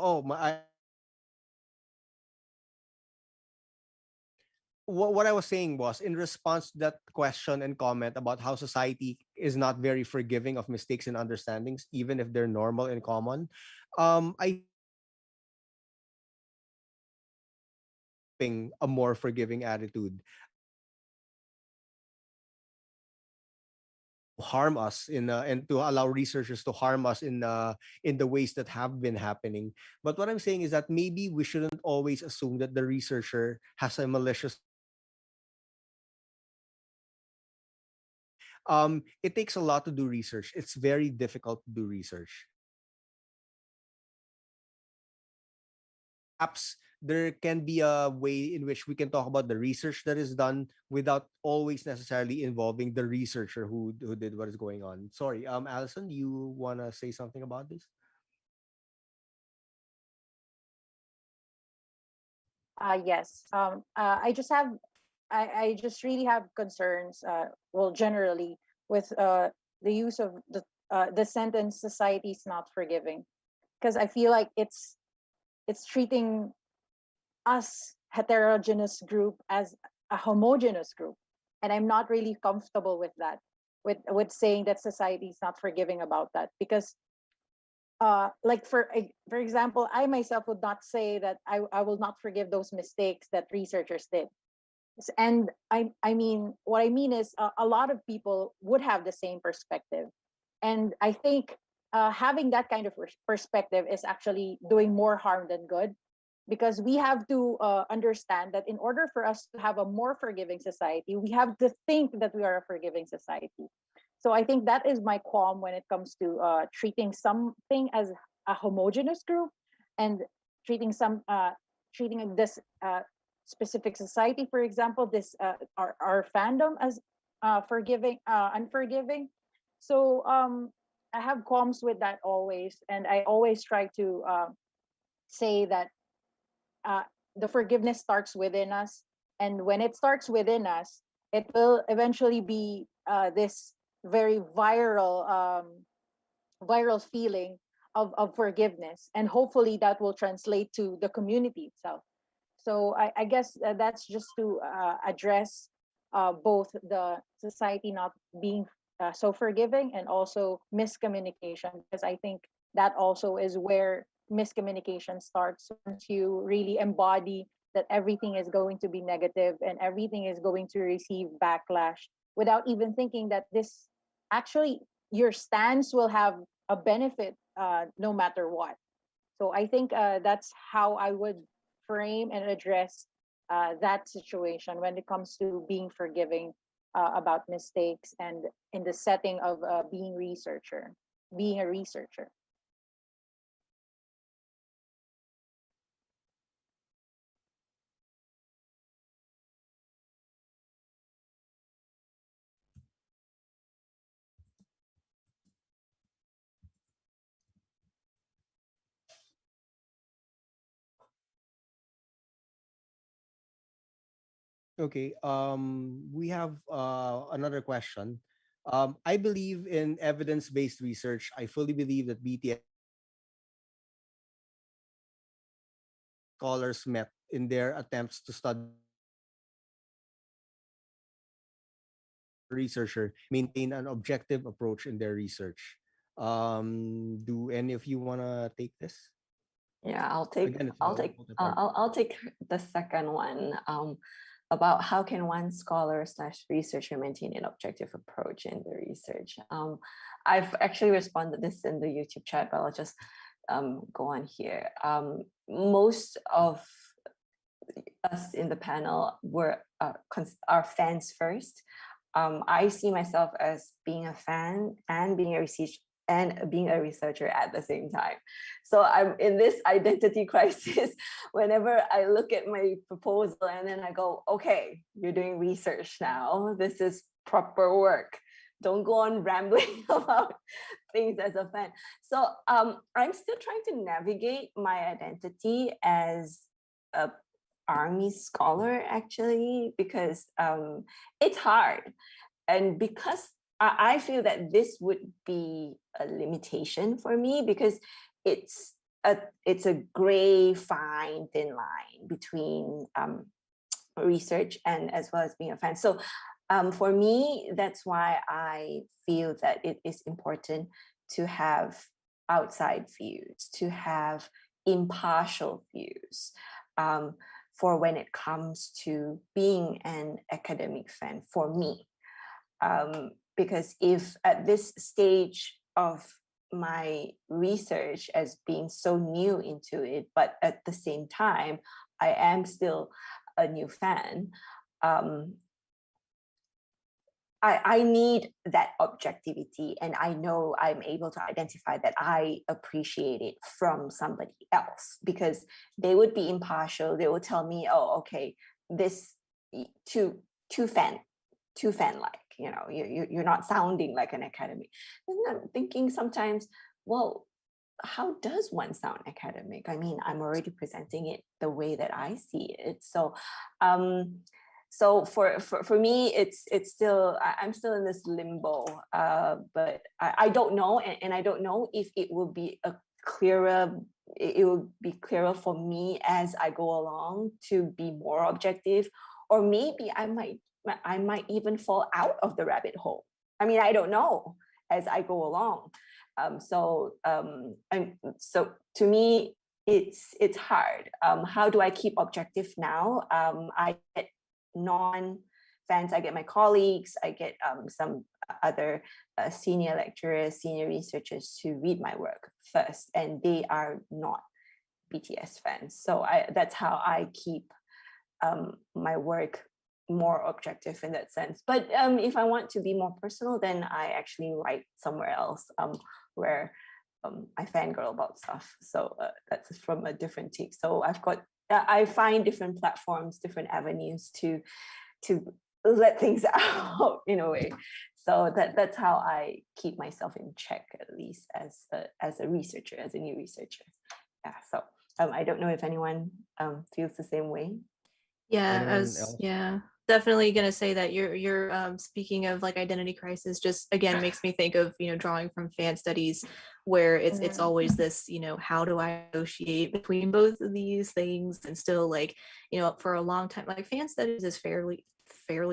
what I was saying was, in response to that question and comment about how society is not very forgiving of mistakes and understandings, even if they're normal and common. I think a more forgiving attitude harm us and to allow researchers to harm us in the ways that have been happening. But what I'm saying is that maybe we shouldn't always assume that the researcher has a malicious. It takes a lot to do research. It's very difficult to do research. Perhaps there can be a way in which we can talk about the research that is done without always necessarily involving the researcher who did what is going on. Sorry, Allison, you want to say something about this? Yes. I just really have concerns. Well, generally with the use of the sentence "society is not forgiving," because I feel like it's treating us heterogeneous group as a homogeneous group, and I'm not really comfortable with that. With saying that society is not forgiving about that, because like for example, I myself would not say that I will not forgive those mistakes that researchers did. And I mean, what I mean is a lot of people would have the same perspective, and I think having that kind of perspective is actually doing more harm than good, because we have to understand that in order for us to have a more forgiving society, we have to think that we are a forgiving society. So I think that is my qualm when it comes to treating something as a homogeneous group, and treating treating this specific society, for example, this our fandom as forgiving, unforgiving. So I have qualms with that always, and I always try to say that uh, the forgiveness starts within us, and when it starts within us, it will eventually be this very viral feeling of forgiveness, and hopefully that will translate to the community itself. So I guess that's just to address both the society not being so forgiving, and also miscommunication, because I think that also is where miscommunication starts, once you really embody that everything is going to be negative and everything is going to receive backlash, without even thinking that this actually, your stance will have a benefit no matter what. So I think that's how I would frame and address that situation when it comes to being forgiving about mistakes and in the setting of being a researcher. Okay. We have another question. I believe in evidence-based research. I fully believe that BTS scholars met in their attempts to study researcher maintain an objective approach in their research. Do any of you want to take this? Yeah, Again, it's a multi-part. I'll take the second one, about how can one scholar slash researcher maintain an objective approach in the research. I've actually responded this in the YouTube chat, but I'll just go on here. Most of us in the panel were are fans first. I see myself as being a fan and being a researcher at the same time. So I'm in this identity crisis whenever I look at my proposal and then I go, okay, you're doing research now. This is proper work. Don't go on rambling about things as a fan. So I'm still trying to navigate my identity as a army scholar, actually, because it's hard. And because I feel that this would be a limitation for me, because it's a gray, fine, thin line between research and as well as being a fan. So for me, that's why I feel that it is important to have outside views, to have impartial views. For when it comes to being an academic fan, for me. Because if at this stage of my research as being so new into it, but at the same time, I am still a new fan, I need that objectivity, and I know I'm able to identify that I appreciate it from somebody else, because they would be impartial. They will tell me, oh, okay, this too fan like, you're not sounding like an academic. And I'm thinking sometimes, well, how does one sound academic? I mean, I'm already presenting it the way that I see it. So for me, it's still, I'm still in this limbo, but I don't know, and I don't know if it will be it will be clearer for me as I go along to be more objective, or maybe I might even fall out of the rabbit hole. I mean, I don't know as I go along. So to me, it's hard. How do I keep objective now? I get non-fans, I get my colleagues, I get some other senior lecturers, senior researchers to read my work first, and they are not BTS fans. So that's how I keep my work more objective in that sense. But if I want to be more personal, then I actually write somewhere else where I fangirl about stuff. So that's from a different take. So I find different platforms, different avenues to let things out in a way. So that's how I keep myself in check, at least as a researcher, as a new researcher. Yeah. So I don't know if anyone feels the same way. Yeah, Anyone else? definitely gonna say that you're speaking of like identity crisis, just again makes me think of, drawing from fan studies, where it's always this, how do I negotiate between both of these things, and still like, for a long time, like fan studies is fairly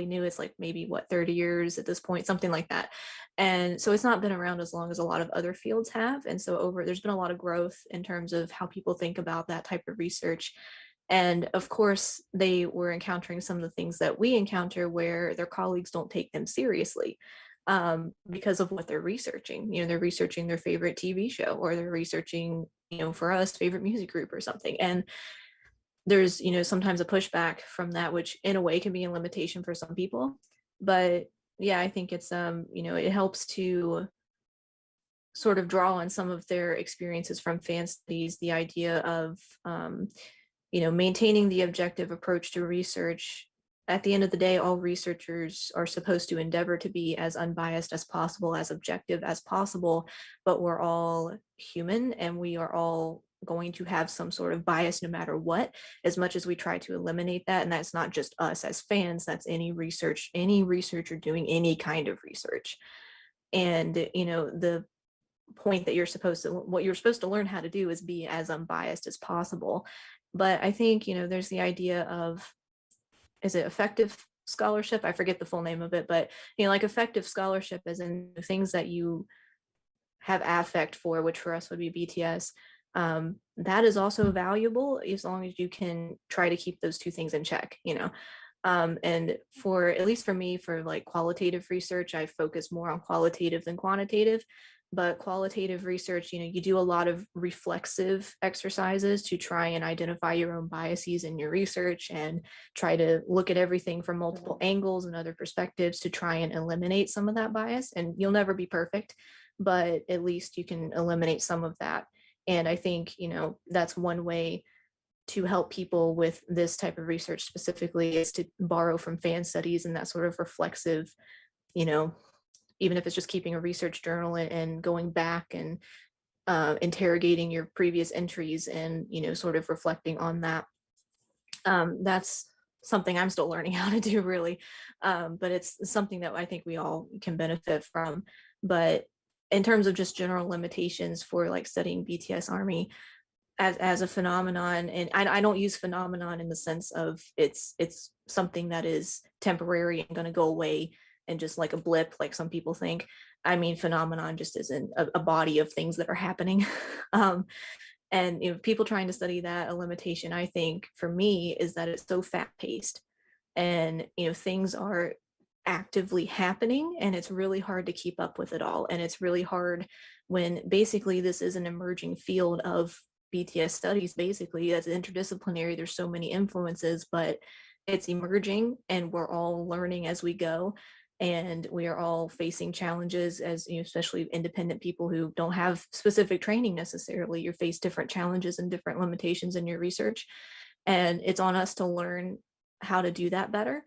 new. It's like maybe 30 years at this point, something like that. And so it's not been around as long as a lot of other fields have. And so there's been a lot of growth in terms of how people think about that type of research. And of course, they were encountering some of the things that we encounter, where their colleagues don't take them seriously because of what they're researching. They're researching their favorite TV show, or they're researching, for us, favorite music group or something. And there's, sometimes a pushback from that, which in a way can be a limitation for some people. But yeah, I think it's, it helps to sort of draw on some of their experiences from fan studies, the idea of, maintaining the objective approach to research. At the end of the day, all researchers are supposed to endeavor to be as unbiased as possible, as objective as possible, but we're all human and we are all going to have some sort of bias no matter what, as much as we try to eliminate that. And that's not just us as fans, that's any researcher doing any kind of research. And, the point that what you're supposed to learn how to do is be as unbiased as possible. But I think, there's the idea of, is it effective scholarship? I forget the full name of it, but, like effective scholarship as in things that you have affect for, which for us would be BTS. That is also valuable as long as you can try to keep those two things in check, and for, at least for me, for like qualitative research, I focus more on qualitative than quantitative. But qualitative research, you do a lot of reflexive exercises to try and identify your own biases in your research and try to look at everything from multiple angles and other perspectives to try and eliminate some of that bias. And you'll never be perfect, but at least you can eliminate some of that. And I think, that's one way to help people with this type of research specifically, is to borrow from fan studies and that sort of reflexive, even if it's just keeping a research journal and going back and interrogating your previous entries and, sort of reflecting on that. That's something I'm still learning how to do, really. But it's something that I think we all can benefit from. But in terms of just general limitations for like studying BTS Army as a phenomenon, and I don't use phenomenon in the sense of it's something that is temporary and going to go away and just like a blip, like some people think. I mean, phenomenon just isn't a body of things that are happening. And people trying to study that, a limitation, I think, for me, is that it's so fast paced, and things are actively happening, and it's really hard to keep up with it all. And it's really hard when basically this is an emerging field of BTS studies. Basically, as interdisciplinary, there's so many influences, but it's emerging and we're all learning as we go. And we are all facing challenges as, especially independent people who don't have specific training necessarily. You face different challenges and different limitations in your research. And it's on us to learn how to do that better.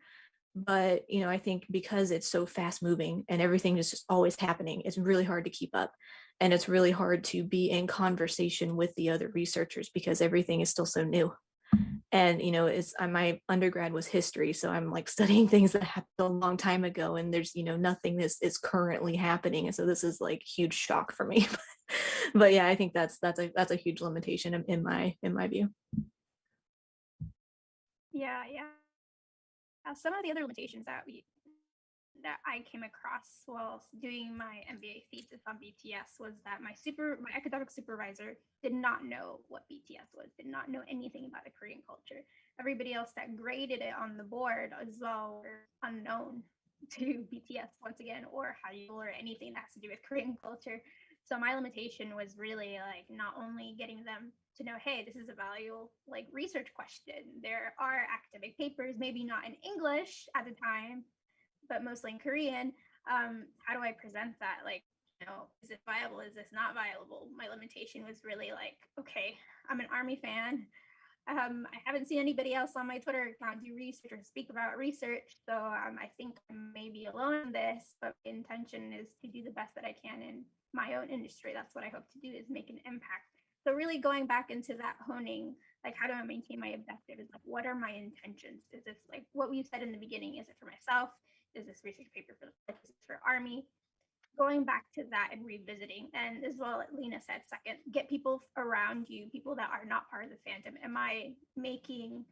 But, I think because it's so fast moving and everything is just always happening, it's really hard to keep up. And it's really hard to be in conversation with the other researchers because everything is still so new. And my undergrad was history, so I'm like studying things that happened a long time ago, and there's nothing that is currently happening, and so this is like huge shock for me. But yeah, I think that's a huge limitation in my view. Yeah. Some of the other limitations that I came across while doing my MBA thesis on BTS was that my academic supervisor did not know what BTS was, did not know anything about the Korean culture. Everybody else that graded it on the board as well were unknown to BTS once again, or Hallyu, or anything that has to do with Korean culture. So my limitation was really like not only getting them to know, hey, this is a valuable like research question. There are academic papers, maybe not in English at the time, but mostly in Korean. How do I present that? Like, is it viable? Is this not viable? My limitation was really like, okay, I'm an Army fan. I haven't seen anybody else on my Twitter account do research or speak about research. So I think I may be alone in this, but the intention is to do the best that I can in my own industry. That's what I hope to do, is make an impact. So really going back into that honing, like how do I maintain my objective, is like, what are my intentions? Is this like what we said in the beginning? Is it for myself? Is this research paper for Army? Going back to that and revisiting, and as well, Lena said, second, get people around you, people that are not part of the fandom. Am I making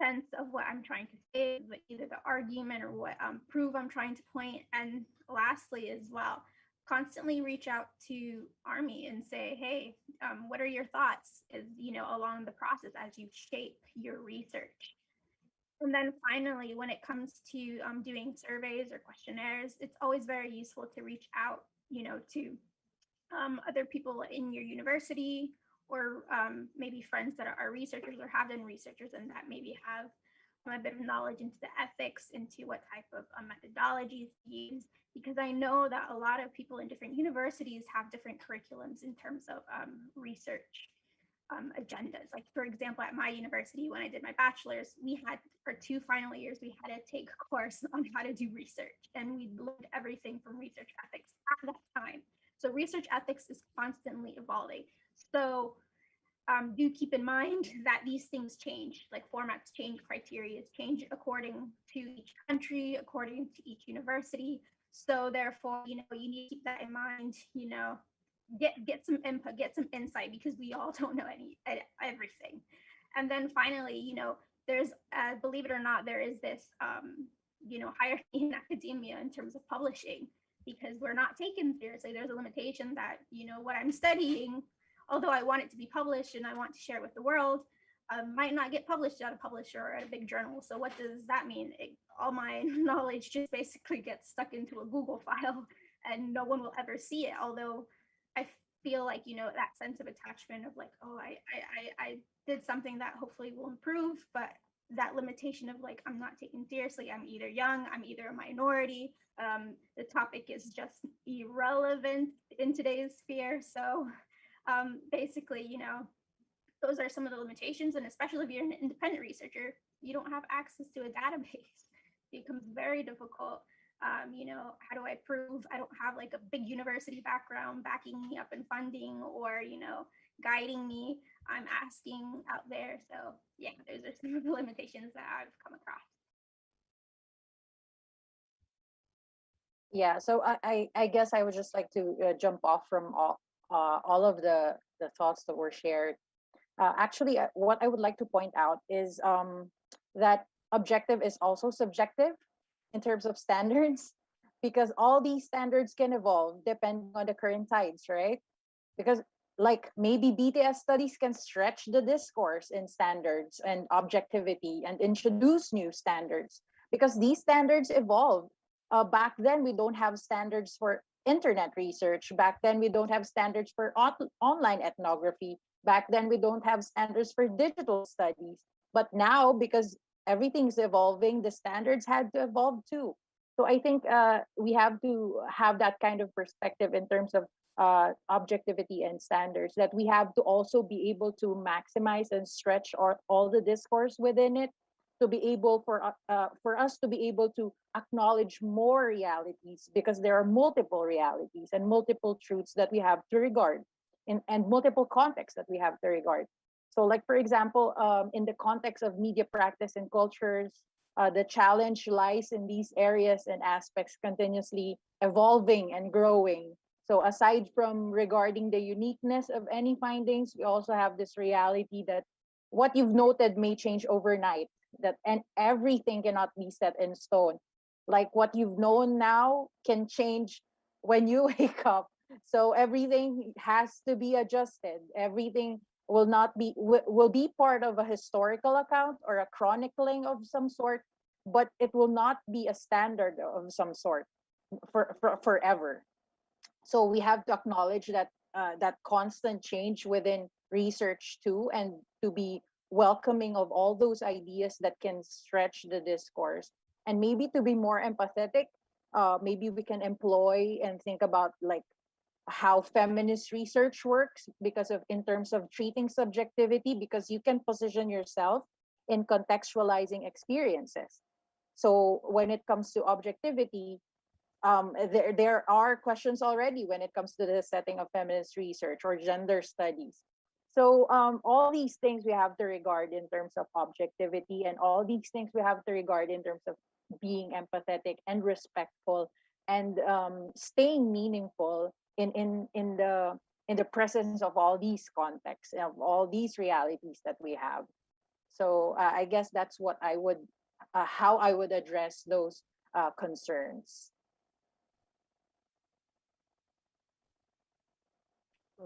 sense of what I'm trying to say, either the argument or what proof I'm trying to point? And lastly, as well, constantly reach out to Army and say, hey, what are your thoughts along the process as you shape your research? And then finally, when it comes to doing surveys or questionnaires, it's always very useful to reach out, to other people in your university or maybe friends that are researchers or have been researchers and that maybe have a bit of knowledge into the ethics, into what type of methodologies to use, because I know that a lot of people in different universities have different curriculums in terms of research agendas. Like, for example, at my university, when I did my bachelor's, we had, for 2 final years, we had to take a course on how to do research. And we learned everything from research ethics at that time. So research ethics is constantly evolving. So do keep in mind that these things change, like formats change, criteria change according to each country, according to each university. So therefore, you need to keep that in mind, get some input, get some insight, because we all don't know everything. And then finally, there's, believe it or not, there is this, hierarchy in academia in terms of publishing, because we're not taken seriously. There's a limitation that, what I'm studying, although I want it to be published and I want to share it with the world, might not get published at a publisher or at a big journal. So what does that mean? All my knowledge just basically gets stuck into a Google file and no one will ever see it. Although I feel like, that sense of attachment of like, oh, I did something that hopefully will improve, but that limitation of like, I'm not taken seriously. I'm either young, I'm either a minority. The topic is just irrelevant in today's sphere. So basically, those are some of the limitations. And especially if you're an independent researcher, you don't have access to a database. It becomes very difficult. How do I prove I don't have like a big university background backing me up and funding, or, guiding me? I'm asking out there. So yeah, those are some of the limitations that I've come across. Yeah, so I guess I would just like to jump off from all of the thoughts that were shared. Actually, what I would like to point out is that objective is also subjective in terms of standards, because all these standards can evolve depending on the current tides, right? Because like maybe BTS studies can stretch the discourse in standards and objectivity and introduce new standards, because these standards evolve. Back then, we don't have standards for internet research. Back then, we don't have standards for online ethnography. Back then, we don't have standards for digital studies. But now, because everything's evolving, the standards had to evolve too. So I think we have to have that kind of perspective in terms of objectivity and standards, that we have to also be able to maximize and stretch all the discourse within it, to be able for us to be able to acknowledge more realities, because there are multiple realities and multiple truths that we have to regard, and multiple contexts that we have to regard. So like, for example, in the context of media practice and cultures, the challenge lies in these areas and aspects continuously evolving and growing. So aside from regarding the uniqueness of any findings, we also have this reality that what you've noted may change overnight, and everything cannot be set in stone. Like what you've known now can change when you wake up. So everything has to be adjusted. Everything will be part of a historical account or a chronicling of some sort, but it will not be a standard of some sort for forever. So we have to acknowledge that that constant change within research too, and to be welcoming of all those ideas that can stretch the discourse, and maybe to be more empathetic. Maybe we can employ and think about like how feminist research works, because of in terms of treating subjectivity, because you can position yourself in contextualizing experiences. So when it comes to objectivity, there are questions already when it comes to the setting of feminist research or gender studies. So all these things we have to regard in terms of objectivity, and all these things we have to regard in terms of being empathetic and respectful, and staying meaningful in the presence of all these contexts, of all these realities that we have. So I guess that's what I would how I would address those concerns.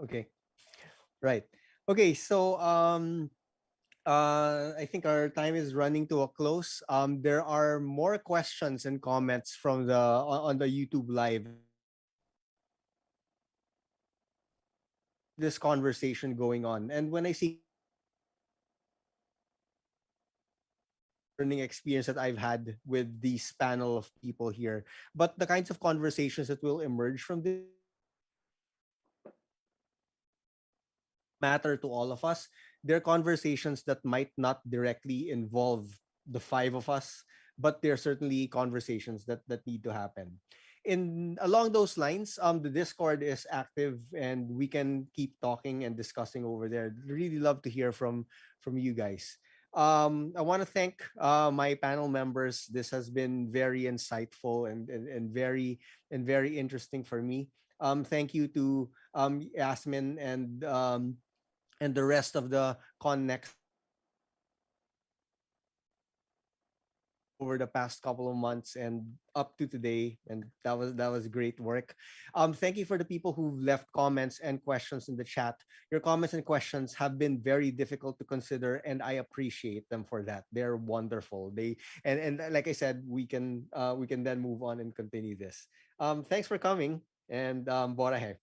Okay. Right. Okay. So I think our time is running to a close. There are more questions and comments from on the YouTube live. this conversation going on. And when I say learning experience that I've had with this panel of people here, but the kinds of conversations that will emerge from this matter to all of us. They're conversations that might not directly involve the five of us, but they're certainly conversations that need to happen. In along those lines, the Discord is active and we can keep talking and discussing over there. Really love to hear from you guys. I want to thank my panel members. This has been very insightful and very interesting for me. Thank you to Yasmin and the rest of the connects over the past couple of months and up to today, and that was great work. Thank you for the people who left comments and questions in the chat. Your comments and questions have been very difficult to consider, and I appreciate them for that. They're wonderful. And like I said, we can then move on and continue this. Thanks for coming, and bora hai.